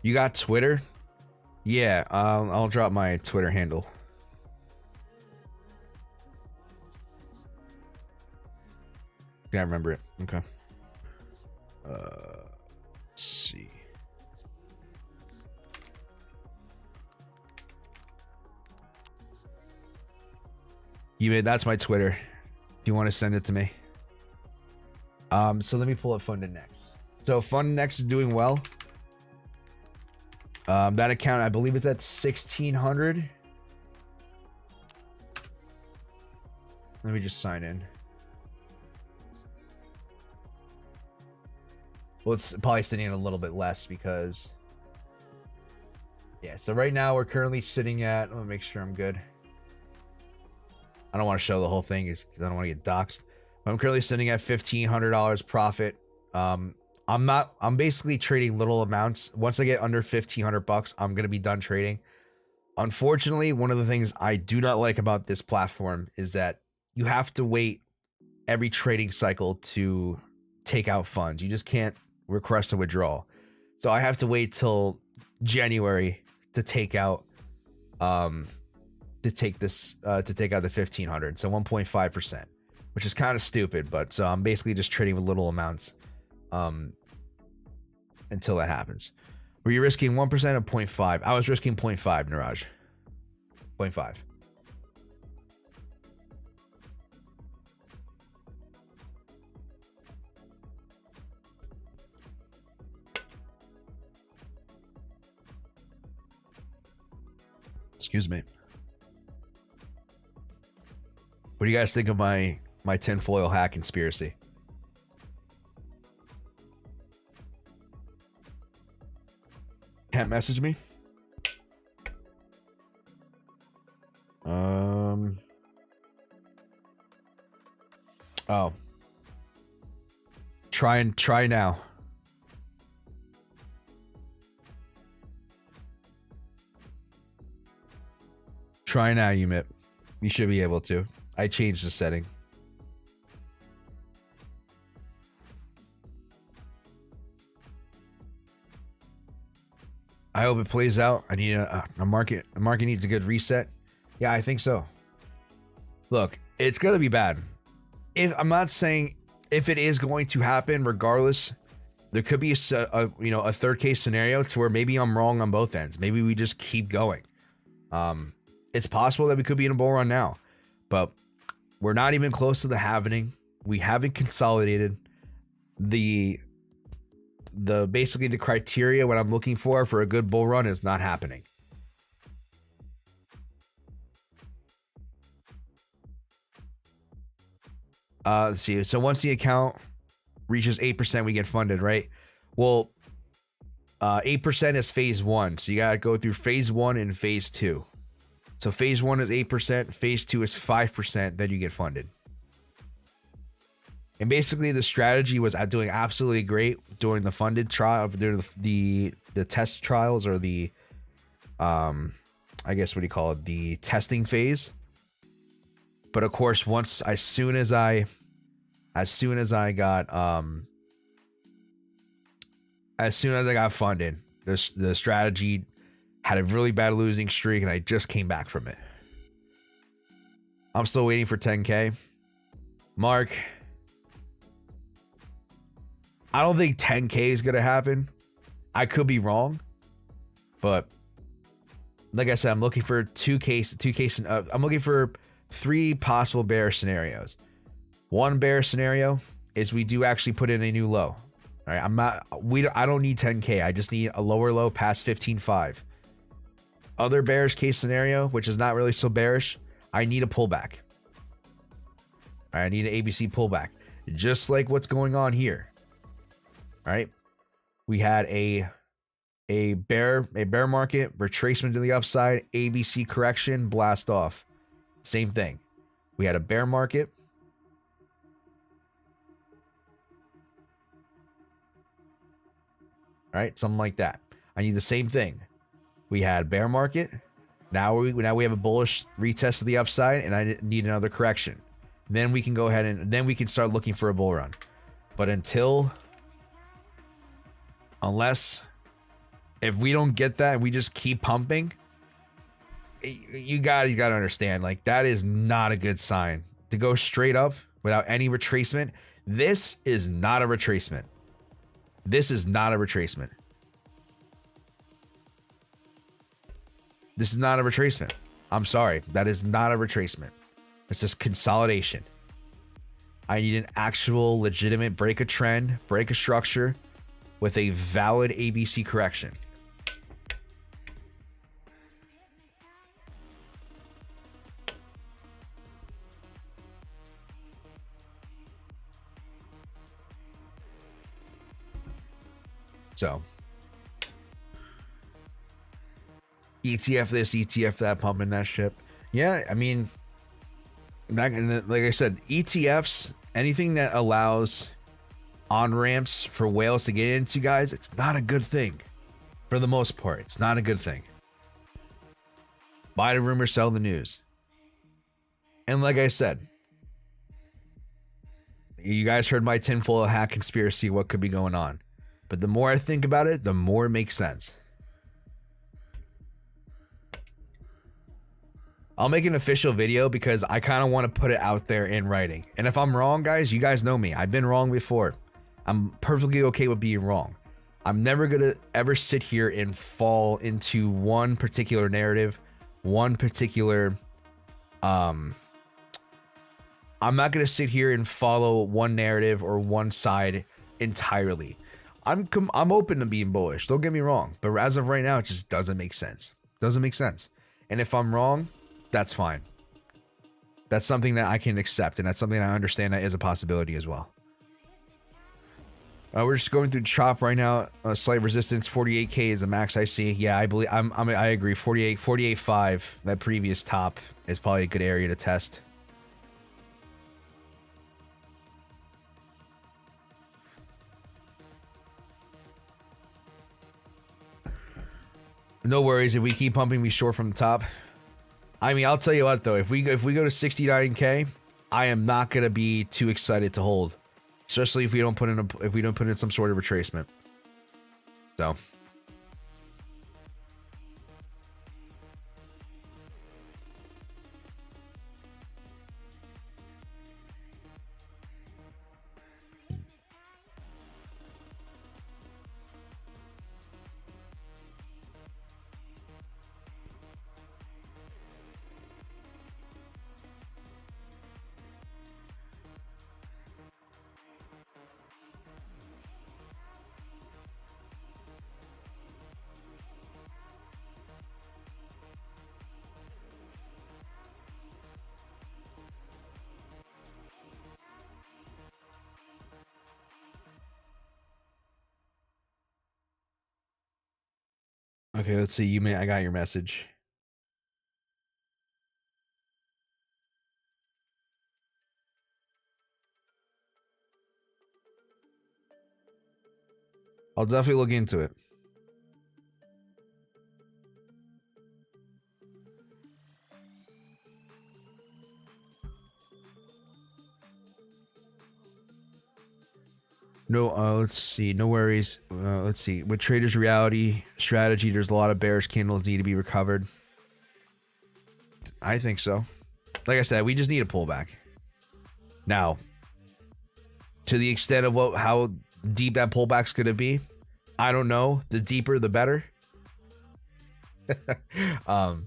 You got Twitter? Yeah, I'll drop my Twitter handle. Can't remember it. Okay. Let's see. That's my Twitter. Do you want to send it to me? So let me pull up Funded Next. So Funded Next is doing well. That account, I believe, is at 1,600. Let me just sign in. Well, it's probably sitting in a little bit less because Yeah, so right now we're currently sitting at, let me make sure I'm good. I don't want to show the whole thing because I don't want to get doxxed. But I'm currently sitting at $1,500 profit. I'm basically trading little amounts. Once I get under 1,500 bucks, I'm going to be done trading. Unfortunately, one of the things I do not like about this platform is that you have to wait every trading cycle to take out funds. You just can't request a withdrawal. So I have to wait till January to take out to take out the 1,500, so 1.5%, which is kind of stupid, but so I'm basically just trading with little amounts until that happens. Were you risking 1% or 0.5? I was risking 0.5, Niraj. 0.5. Excuse me. What do you guys think of my tinfoil hat conspiracy? Can't message me? Oh. Try now. Try now, Umit. You should be able to. I changed the setting. I hope it plays out. I need a market. The market needs a good reset. Yeah, I think so. Look, it's gonna be bad. I'm not saying if it is going to happen, regardless, there could be a third case scenario to where maybe I'm wrong on both ends. Maybe we just keep going. It's possible that we could be in a bull run now, but we're not even close to the halvening. We haven't consolidated basically the criteria what I'm looking for a good bull run is not happening. Let's see. So once the account reaches 8%, we get funded, right? Well, 8% is phase 1. So you got to go through phase 1 and phase 2. So phase 1 is 8%, phase 2 is 5%, then you get funded. And basically the strategy was doing absolutely great during the funded trial, during the test trials, or the I guess what do you call it, the testing phase. But of course, as soon as I got funded, the strategy had a really bad losing streak, and I just came back from it. I'm still waiting for 10K. Mark, I don't think 10K is gonna happen. I could be wrong, but like I said, I'm looking for I'm looking for 3 possible bear scenarios. One bear scenario is we do actually put in a new low. All right, I don't need 10K. I just need a lower low past 15.5. Other bearish case scenario, which is not really so bearish, I need a pullback. All right, I need an ABC pullback, just like what's going on here. All right, we had a bear market, retracement to the upside, ABC correction, blast off. Same thing. We had a bear market. All right, something like that. I need the same thing. We had bear market. Now we have a bullish retest to the upside, and I need another correction. Then we can go ahead and then we can start looking for a bull run. But if we don't get that and we just keep pumping, you guys got to understand, like, that is not a good sign. To go straight up without any retracement, this is not a retracement. This is not a retracement. This is not a retracement. I'm sorry. That is not a retracement. It's just consolidation. I need an actual legitimate break a trend, break a structure with a valid ABC correction. So ETF this, ETF that, pumping that shit. Yeah, I mean, like I said, ETFs, anything that allows on ramps for whales to get into, guys, it's not a good thing. For the most part, it's not a good thing. Buy the rumor, sell the news. And like I said, you guys heard my tinfoil hat conspiracy, what could be going on. But the more I think about it, the more it makes sense. I'll make an official video because I kind of want to put it out there in writing. And if I'm wrong, guys, you guys know me. I've been wrong before. I'm perfectly okay with being wrong. I'm never going to ever sit here and fall into one particular narrative, one particular... I'm not going to sit here and follow one narrative or one side entirely. I'm open to being bullish. Don't get me wrong. But as of right now, it just doesn't make sense. Doesn't make sense. And if I'm wrong, that's fine. That's something that I can accept. And that's something I understand that is a possibility as well. We're just going through chop right now. Slight resistance. 48K is the max I see. Yeah, I believe I agree. 48.5. That previous top is probably a good area to test. No worries if we keep pumping me short from the top. I mean, I'll tell you what though, if we go to 69K, I am not gonna be too excited to hold, especially if we don't put in some sort of retracement. So. Okay, let's see. I got your message. I'll definitely look into it. No, let's see. No worries. Let's see. With traders' reality strategy, there's a lot of bearish candles need to be recovered. I think so. Like I said, we just need a pullback. Now, to the extent of how deep that pullback's going to be, I don't know. The deeper, the better. You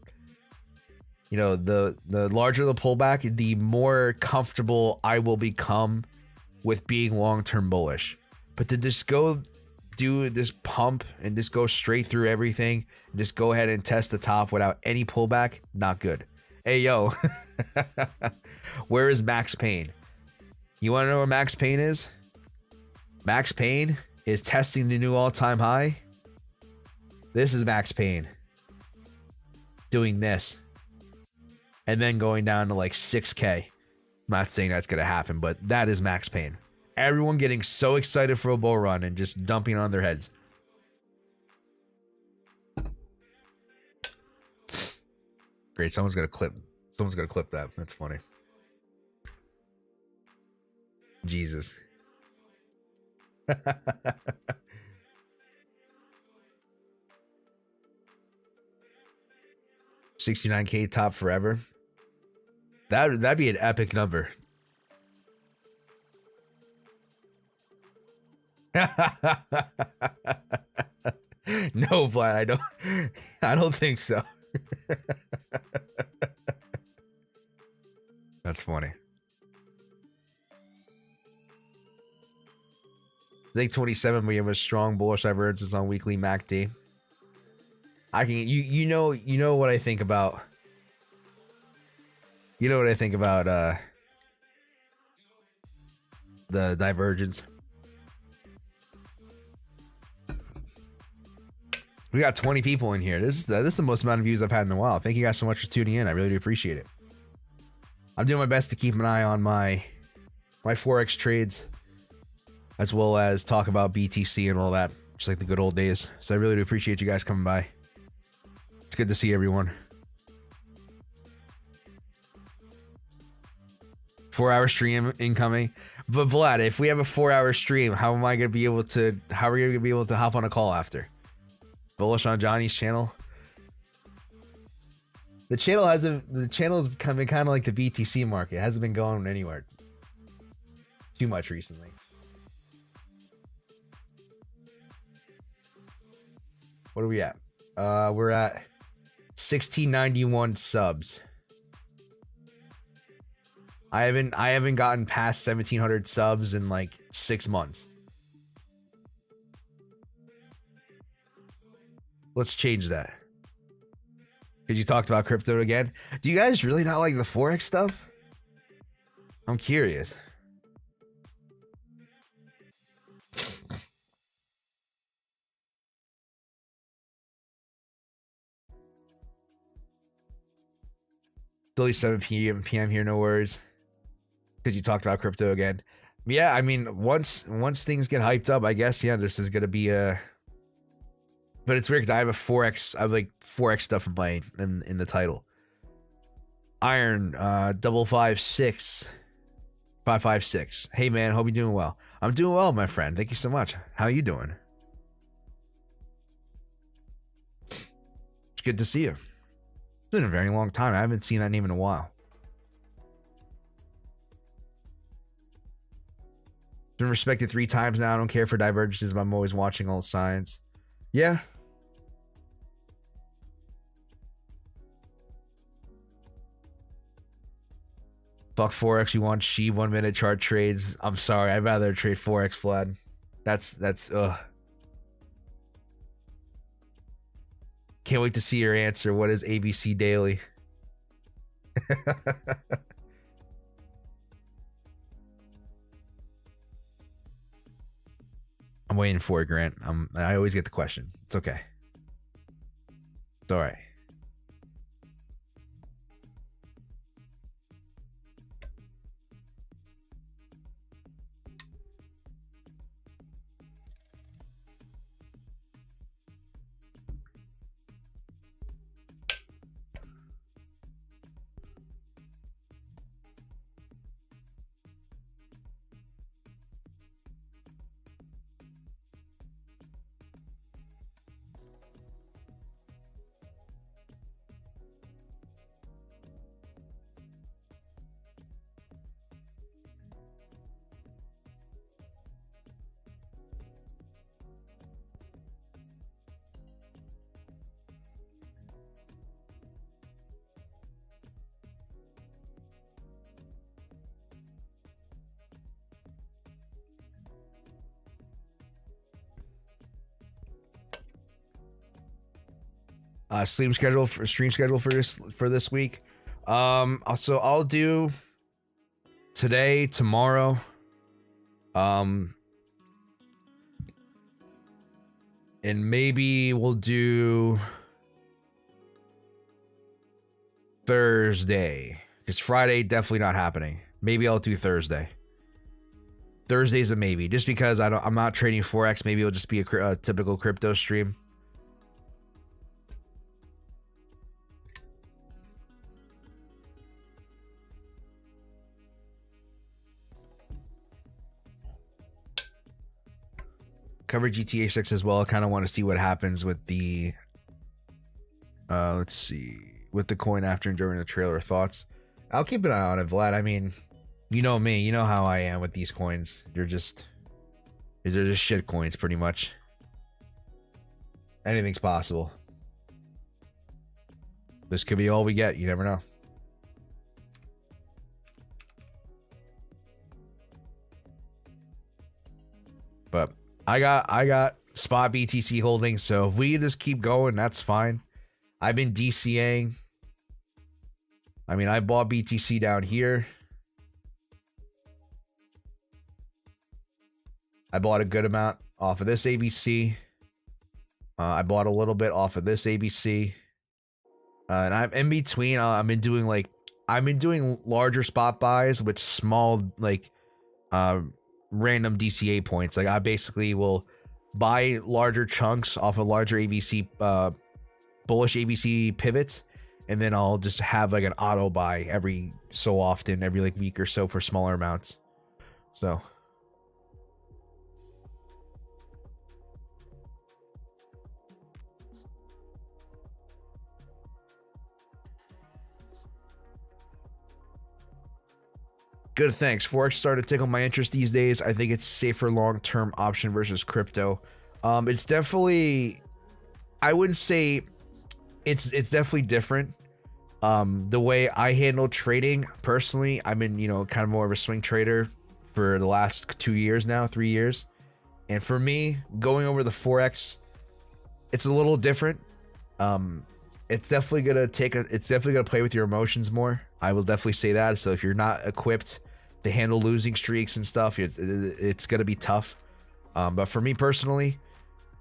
know, the larger the pullback, the more comfortable I will become with being long-term bullish. But to just go do this pump and just go straight through everything, and just go ahead and test the top without any pullback, not good. Hey, yo. Where is Max Payne? You want to know where Max Payne is? Max Payne is testing the new all-time high. This is Max Payne doing this and then going down to like 6K. I'm not saying that's going to happen, but that is Max Payne. Everyone getting so excited for a bull run and just dumping on their heads. Great, someone's going to clip that. That's funny. Jesus. 69K top forever. That'd be an epic number. No, Vlad, I don't think so. That's funny. I think 27 we have a strong bullish divergence on weekly MACD. I can you know what I think about. You know what I think about the divergence. We got 20 people in here. This is the most amount of views I've had in a while. Thank you guys so much for tuning in. I really do appreciate it. I'm doing my best to keep an eye on my Forex trades, as well as talk about BTC and all that, just like the good old days. So I really do appreciate you guys coming by. It's good to see everyone. 4-hour stream incoming. But Vlad, if we have a 4-hour stream, how are you gonna be able to hop on a call after? Bullish on Johnny's channel. The channel has been kind of like the BTC market. It hasn't been going anywhere too much recently. What are we at? We're at 1691 subs. I haven't gotten past 1700 subs in like 6 months. Let's change that. Because you talked about crypto again. Do you guys really not like the Forex stuff? I'm curious. It's only 7 p.m. here, no worries. Because you talked about crypto again. Yeah, I mean, once things get hyped up, I guess, yeah, this is going to be a... But it's weird because I have a Forex, I have like Forex stuff in the title. Iron, 556. Hey man, hope you're doing well. I'm doing well, my friend. Thank you so much. How are you doing? It's good to see you. It's been a very long time. I haven't seen that name in a while. Been respected 3 times now. I don't care for divergences, but I'm always watching all signs. Yeah. Fuck Forex. You want she 1 minute chart trades? I'm sorry. I'd rather trade Forex, Vlad. That's ugh. Can't wait to see your answer. What is ABC Daily? I'm waiting for it, Grant. I always get the question. It's okay. It's all right. Stream schedule for this week. So I'll do today, tomorrow, and maybe we'll do Thursday, because Friday definitely not happening. Maybe I'll do Thursday. Thursday's a maybe, just because I'm not trading Forex. Maybe it'll just be a typical crypto stream. Cover GTA 6 as well. I kind of want to see what happens with the let's see, with the coin after and during the trailer. Thoughts? I'll keep an eye on it, Vlad. I mean, you know me, you know how I am with these coins. They're just shit coins, pretty much. Anything's possible. This could be all we get. You never know. But I got spot BTC holdings, so if we just keep going, that's fine. I've been DCAing. I mean, I bought BTC down here. I bought a good amount off of this ABC. I bought a little bit off of this ABC, and I'm in between. I've been doing larger spot buys with small like random DCA points. Like I basically will buy larger chunks off of larger ABC bullish ABC pivots, and then I'll just have like an auto buy every so often, every like week or so for smaller amounts. So good, thanks. Forex started to tickle my interest these days. I think it's safer long-term option versus crypto. It's definitely, I wouldn't say it's definitely different. The way I handle trading personally, I've been, kind of more of a swing trader for the last 2 years now, 3 years. And for me, going over the Forex, it's a little different. It's definitely gonna play with your emotions more. I will definitely say that. So if you're not equipped to handle losing streaks and stuff, it's gonna be tough. But for me personally,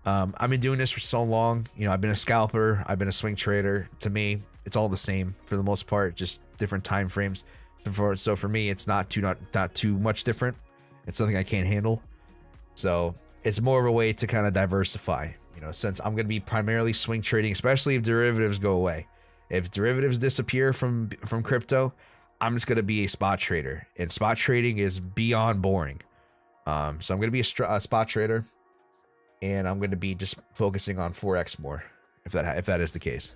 I've been doing this for so long. I've been a scalper, I've been a swing trader. To me, it's all the same for the most part, just different time frames. So for me, it's not too much different. It's something I can't handle. So it's more of a way to kind of diversify. Since I'm going to be primarily swing trading, especially if derivatives go away. If derivatives disappear from crypto, I'm just going to be a spot trader, and spot trading is beyond boring. So I'm going to be a spot trader, and I'm going to be just focusing on Forex more, if that is the case.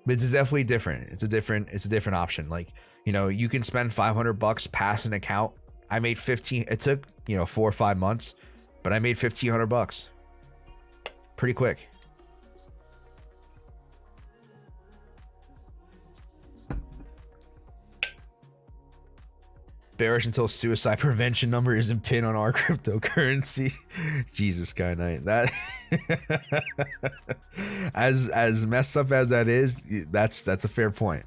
But it's definitely different. It's a different option. Like, you can spend $500 pass an account. I made 15. It took 4 or 5 months, but I made $1,500 pretty quick. Bearish until suicide prevention number isn't pinned on our cryptocurrency. Jesus, Sky Knight. That as messed up as that is, that's a fair point.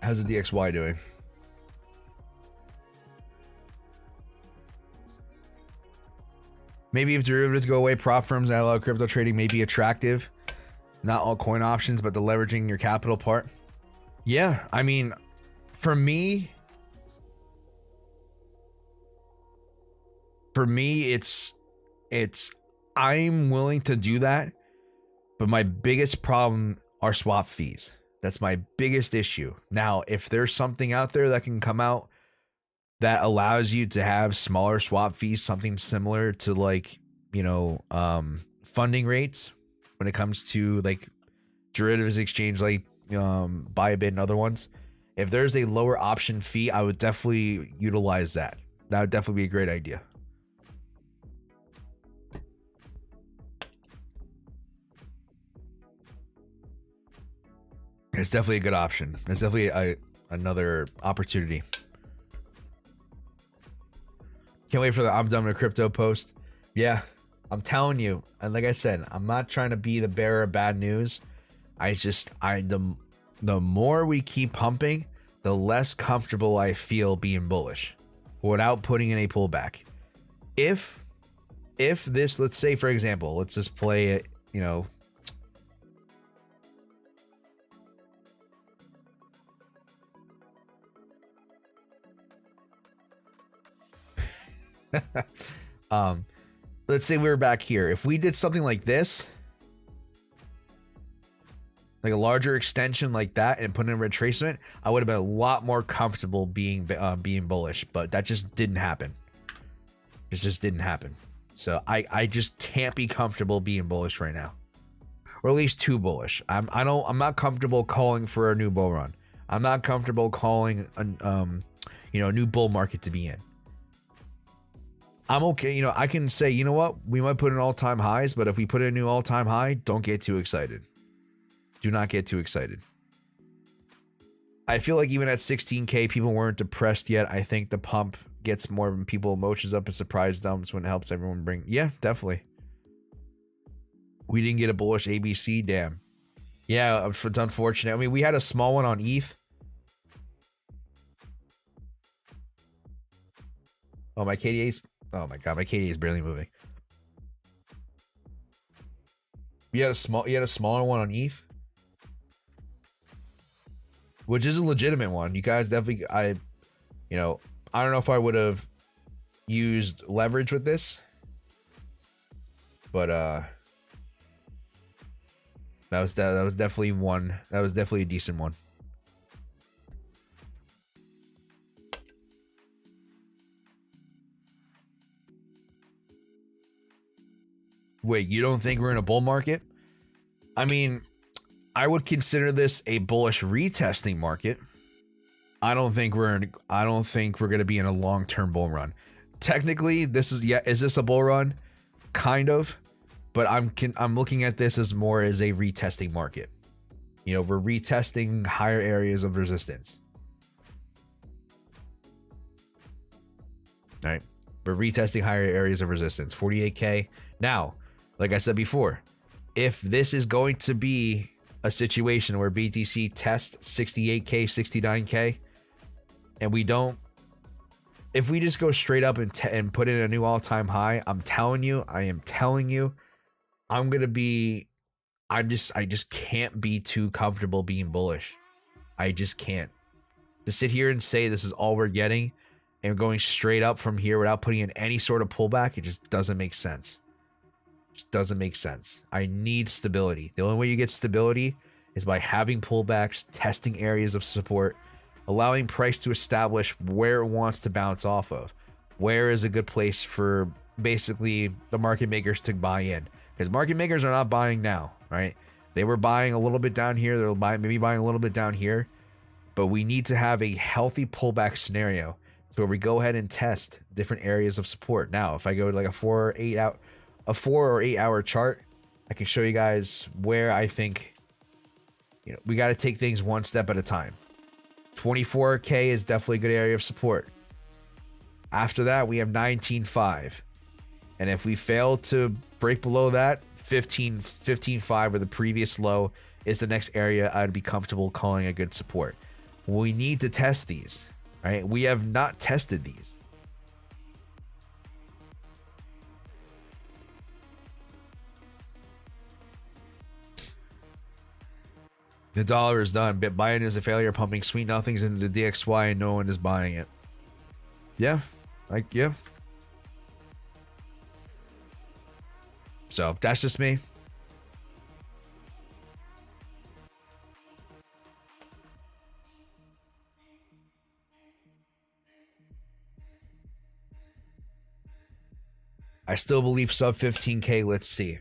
How's the DXY doing? Maybe if derivatives go away, prop firms that allow crypto trading may be attractive. Not all coin options, but the leveraging your capital part. Yeah, I mean, for me, it's I'm willing to do that, but my biggest problem are swap fees. That's my biggest issue. Now, if there's something out there that can come out that allows you to have smaller swap fees, something similar to like, funding rates when it comes to like derivatives exchange, like Bybit and other ones. If there's a lower option fee, I would definitely utilize that. That would definitely be a great idea. It's definitely a good option. It's definitely another opportunity. Can't wait for the I'm done with crypto post. Yeah, I'm telling you. And like I said, I'm not trying to be the bearer of bad news. The more we keep pumping, the less comfortable I feel being bullish without putting in a pullback. If this, let's say for example, let's just play it, let's say we were back here. If we did something like this, like a larger extension like that, and put in a retracement, I would have been a lot more comfortable being bullish. But that just didn't happen. It just didn't happen. So I just can't be comfortable being bullish right now, or at least too bullish. I'm not comfortable calling for a new bull run. I'm not comfortable calling a new bull market to be in. I'm okay. You know, I can say, you know what, we might put in all-time highs, but if we put in a new all-time high, don't get too excited. Do not get too excited. I feel like even at 16K, people weren't depressed yet. I think the pump gets more people emotions up and surprise dumps when it helps everyone bring. Yeah, definitely. We didn't get a bullish ABC. Damn. Yeah, it's unfortunate. I mean, we had a small one on ETH. Oh, my KDA's. Oh my god, my KDA is barely moving. You had a smaller one on ETH, which is a legitimate one. You guys definitely, I don't know if I would have used leverage with this, but that was definitely one. That was definitely a decent one. Wait, you don't think we're in a bull market? I mean, I would consider this a bullish retesting market. I don't think we're going to be in a long-term bull run. Technically, is this a bull run? Kind of, but I'm looking at this as more as a retesting market. You know, we're retesting higher areas of resistance. All right, we're retesting higher areas of resistance. 48K. Now, like I said before, if this is going to be a situation where BTC tests 68K, 69K, and if we just go straight up and put in a new all-time high, I am telling you, I just can't be too comfortable being bullish. I just can't. To sit here and say this is all we're getting and going straight up from here without putting in any sort of pullback, it just doesn't make sense. Just doesn't make sense. I need stability. The only way you get stability is by having pullbacks, testing areas of support, allowing price to establish where it wants to bounce off of. Where is a good place for basically the market makers to buy in? Because market makers are not buying now, right? They were buying a little bit down here. They're maybe buying a little bit down here. But we need to have a healthy pullback scenario where we go ahead and test different areas of support. Now, if I go to like a 4 or 8 hour chart, I can show you guys where I think, we got to take things one step at a time. 24K is definitely a good area of support. After that, we have 19.5. And if we fail to break below that, 15.5 or the previous low is the next area I'd be comfortable calling a good support. We need to test these, right? We have not tested these. The dollar is done. Bitcoin is a failure, pumping sweet nothings into the DXY and no one is buying it. Yeah. Yeah. So that's just me. I still believe sub 15K. Let's see.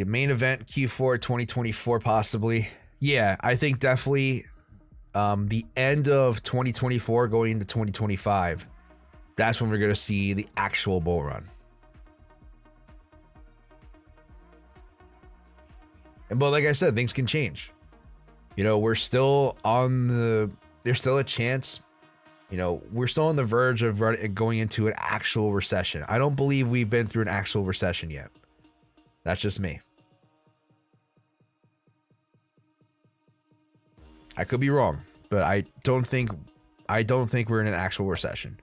Main event Q4 2024 possibly. Yeah, I think definitely the end of 2024 going into 2025. That's when we're going to see the actual bull run. But like I said, things can change. We're still there's still a chance. We're still on the verge of going into an actual recession. I don't believe we've been through an actual recession yet. That's just me. I could be wrong, but I don't think we're in an actual recession.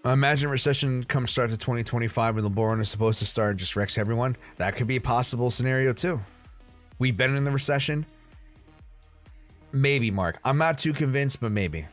Imagine recession comes start to 2025 when the bull run is supposed to start and just wrecks everyone. That could be a possible scenario too. We've been in the recession. Maybe, Mark. I'm not too convinced, but maybe.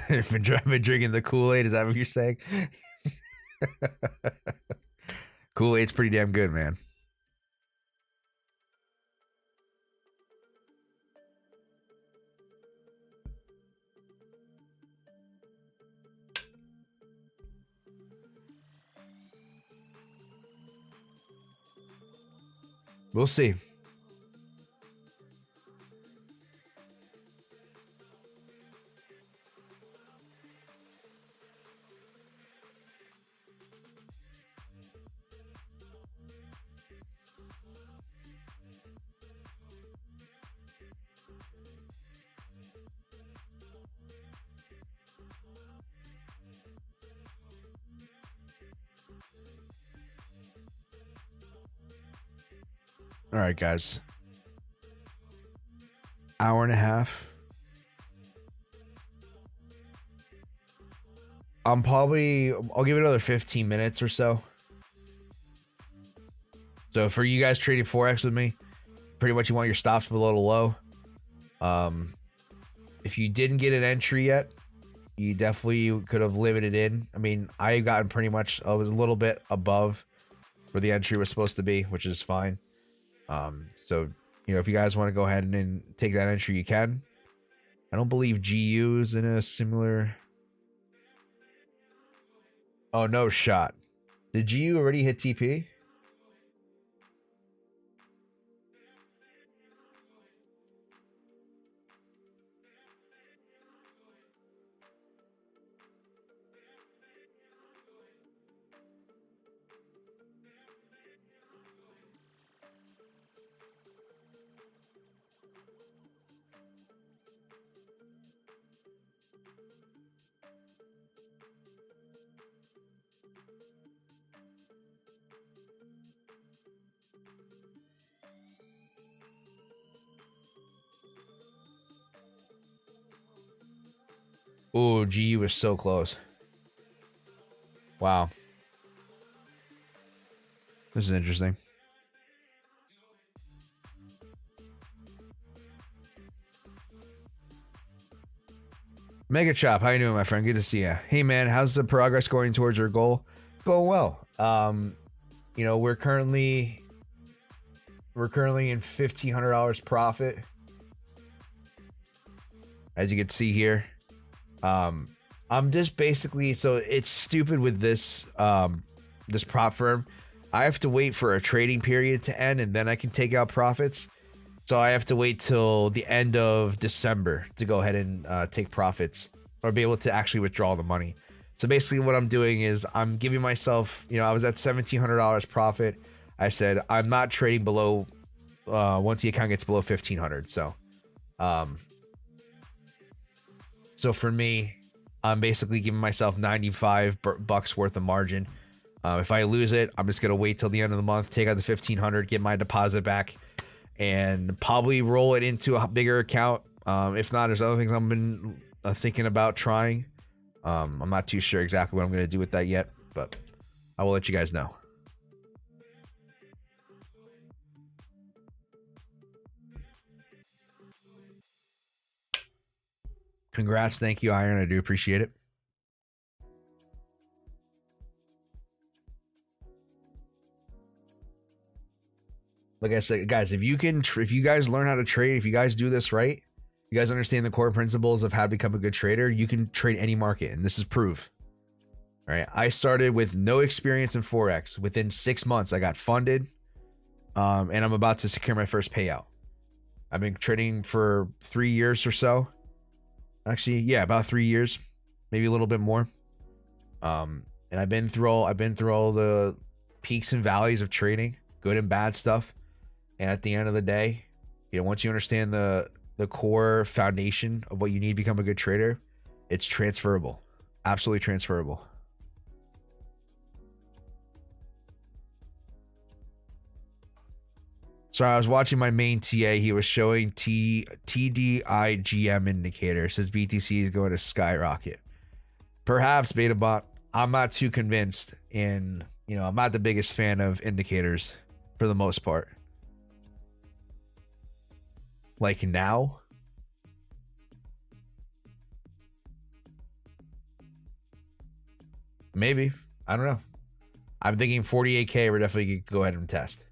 I've been drinking the Kool-Aid. Is that what you're saying? Kool-Aid's pretty damn good, man. We'll see. All right, guys. Hour and a half. I'll give it another 15 minutes or so. So for you guys trading Forex with me, pretty much you want your stops below the low. If you didn't get an entry yet, you definitely could have limited in. I mean, I got pretty much, I was a little bit above where the entry was supposed to be, which is fine. So, you know, if you guys want to go ahead and take that entry, you can. I don't believe GU is in a similar. Oh, no shot. Did GU already hit TP? Oh, GU was so close. Wow. This is interesting. Mega Chop, how you doing, my friend? Good to see you. Hey, man, how's the progress going towards your goal? It's going well. You know, we're currently in $1,500 profit, as you can see here. I'm just basically, so it's stupid with this this prop firm. I have to wait for a trading period to end and then I can take out profits. So I have to wait till the end of December to go ahead and take profits or be able to actually withdraw the money. So basically what I'm doing is I'm giving myself, you know, I was at $1,700 profit. I said, I'm not trading below, once the account gets below 1,500. So for me, I'm basically giving myself 95 bucks worth of margin. If I lose it, I'm just going to wait till the end of the month, take out the 1,500, get my deposit back, and probably roll it into a bigger account. If not, there's other things I've been thinking about trying. I'm not too sure exactly what I'm going to do with that yet, but I will let you guys know. Congrats. Thank you, Iron. I do appreciate it. Like I said, guys, if you guys learn how to trade, if you guys do this right, you guys understand the core principles of how to become a good trader, you can trade any market. And this is proof. All right. I started with no experience in Forex. Within 6 months, I got funded. And I'm about to secure my first payout. I've been trading for 3 years or so. Actually, yeah, about 3 years, maybe a little bit more. And I've been through all the peaks and valleys of trading, good and bad stuff. And at the end of the day, you know, once you understand the core foundation of what you need to become a good trader, it's transferable. Absolutely transferable. So I was watching my main TA. He was showing TDIGM indicator. It says BTC is going to skyrocket. Perhaps BetaBot. I'm not too convinced. And, you know, I'm not the biggest fan of indicators for the most part. Like now. Maybe. I don't know. I'm thinking 48K. We're definitely going to go ahead and test.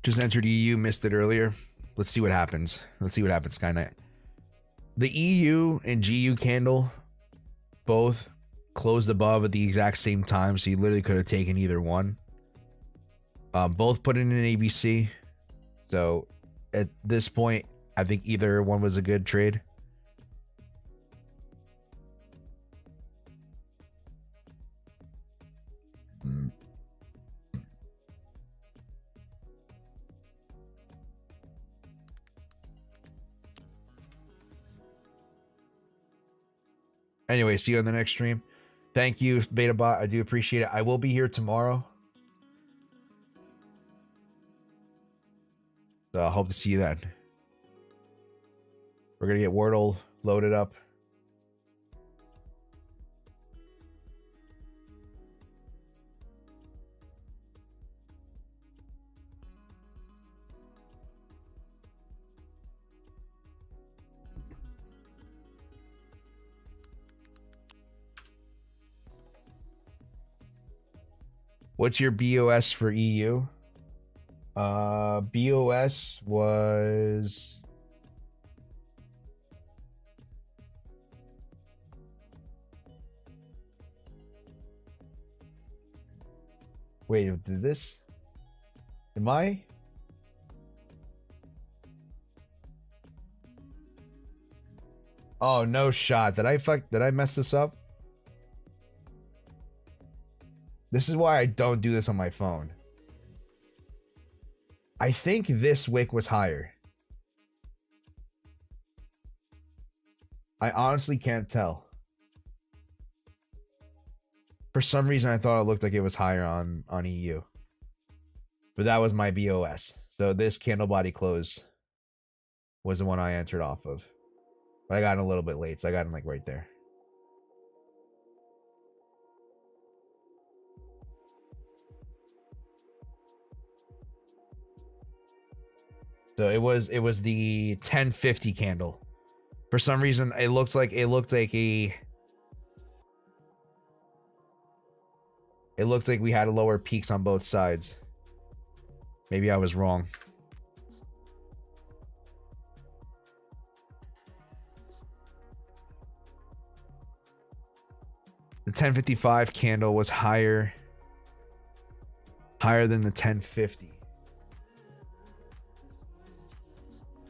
Just entered EU, missed it earlier. Let's see what happens. Let's see what happens, Skynet. The EU and GU candle both closed above at the exact same time, so you literally could have taken either one. Both put in an ABC. So at this point, I think either one was a good trade. Anyway, see you on the next stream. Thank you, BetaBot. I do appreciate it. I will be here tomorrow. So I hope to see you then. We're going to get Wordle loaded up. What's your BOS for EU? BOS was... Wait, did this? Am I? Oh, no shot. Did I mess this up? This is why I don't do this on my phone. I think this wick was higher. I honestly can't tell. For some reason, I thought it looked like it was higher on EU. But that was my BOS. So this candle body close was the one I entered off of. But I got in a little bit late, so I got in like right there. So it was the 1050 candle. For some reason, it looked like we had lower peaks on both sides. Maybe I was wrong. The 1055 candle was higher than the 1050.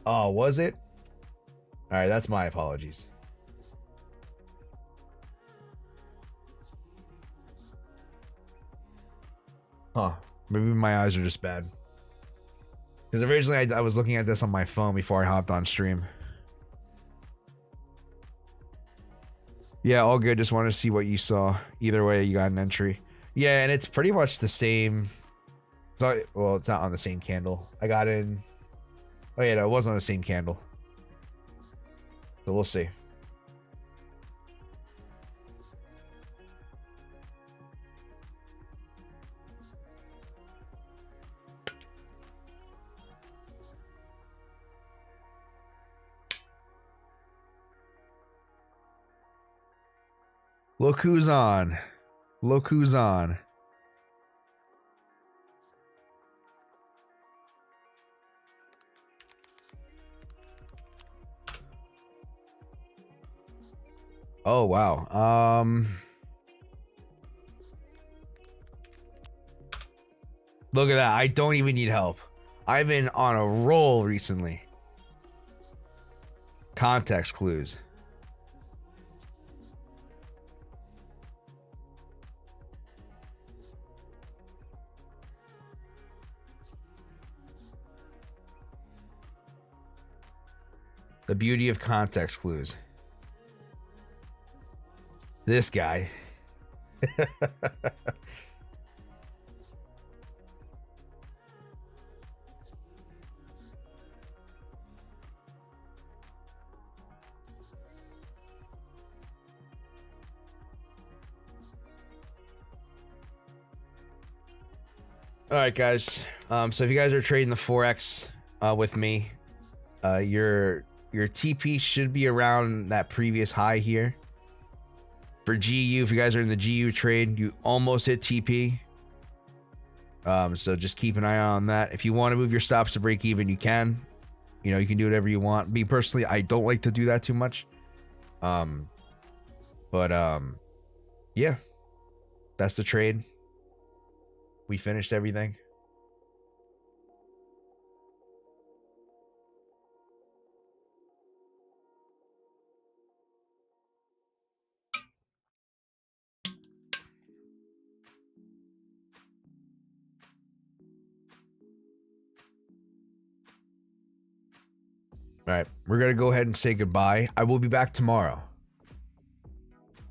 Oh, was it? All right, that's my apologies. Huh. Maybe my eyes are just bad. Because originally I was looking at this on my phone before I hopped on stream. Yeah, all good. Just wanted to see what you saw. Either way, you got an entry. Yeah, and it's pretty much the same. Well, it's not on the same candle. I got in... Oh yeah, no, it was on the same candle. So we'll see. Look who's on. Look who's on. Oh, wow. Look at that. I don't even need help. I've been on a roll recently. Context clues. The beauty of context clues. This guy. All right, guys. So if you guys are trading the Forex with me, your TP should be around that previous high here. For GU, if you guys are in the GU trade, you almost hit TP. So just keep an eye on that. If you want to move your stops to break even, you can. You know, you can do whatever you want. Me personally, I don't like to do that too much. Yeah, that's the trade. We finished everything. All right, we're going to go ahead and say goodbye. I will be back tomorrow. All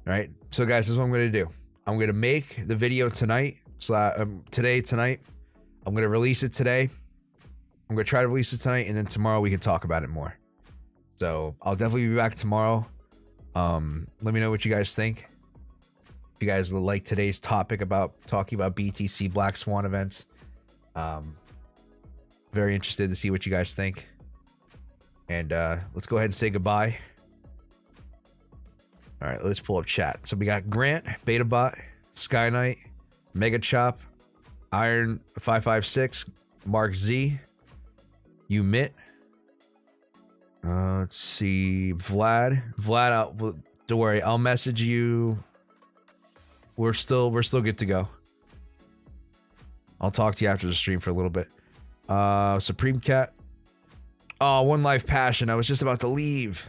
right, so guys, this is what I'm going to do. I'm going to make the video tonight. Tonight. I'm going to release it today. I'm going to try to release it tonight, and then tomorrow we can talk about it more. So I'll definitely be back tomorrow. Let me know what you guys think. If you guys like today's topic about talking about BTC Black Swan events. Very interested to see what you guys think. And let's go ahead and say goodbye. All right, let's pull up chat. So we got Grant, BetaBot, Sky Knight, Mega Chop, Iron 556, Mark Z, Umit. Let's see, Vlad. Don't worry, I'll message you. We're still good to go. I'll talk to you after the stream for a little bit. Supreme Cat. Oh, One Life Passion. I was just about to leave.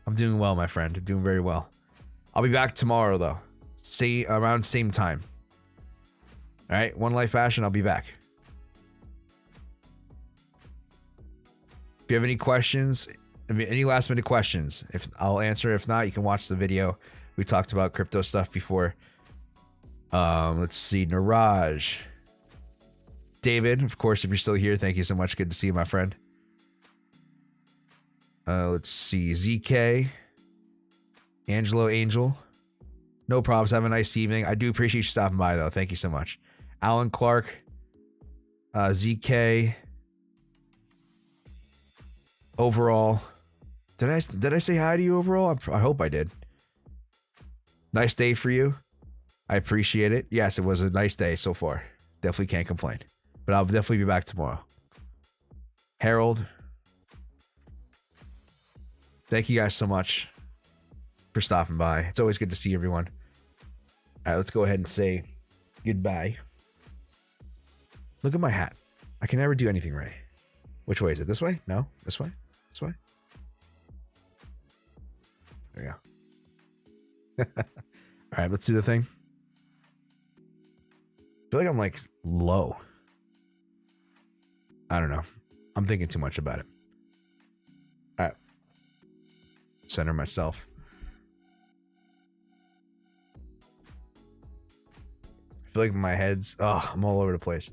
I'm doing well, my friend. I'm doing very well. I'll be back tomorrow, though. See, around same time. All right, One Life Passion. I'll be back. If you have any questions, any last minute questions, if I'll answer. If not, you can watch the video. We talked about crypto stuff before. Let's see, Niraj. David, of course, if you're still here, thank you so much. Good to see you, my friend. Let's see, ZK, Angelo Angel. No problems. Have a nice evening. I do appreciate you stopping by, though. Thank you so much. Alan Clark, ZK. Overall, did I say hi to you overall? I hope I did. Nice day for you. I appreciate it. Yes, it was a nice day so far. Definitely can't complain. But I'll definitely be back tomorrow. Harold. Thank you guys so much for stopping by. It's always good to see everyone. All right, let's go ahead and say goodbye. Look at my hat. I can never do anything right. Which way is it? This way? No? This way? This way? There we go. All right, let's do the thing. I feel like I'm like low. I don't know. I'm thinking too much about it. All right. Center myself. I feel like my head's, I'm all over the place.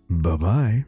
Bye-bye.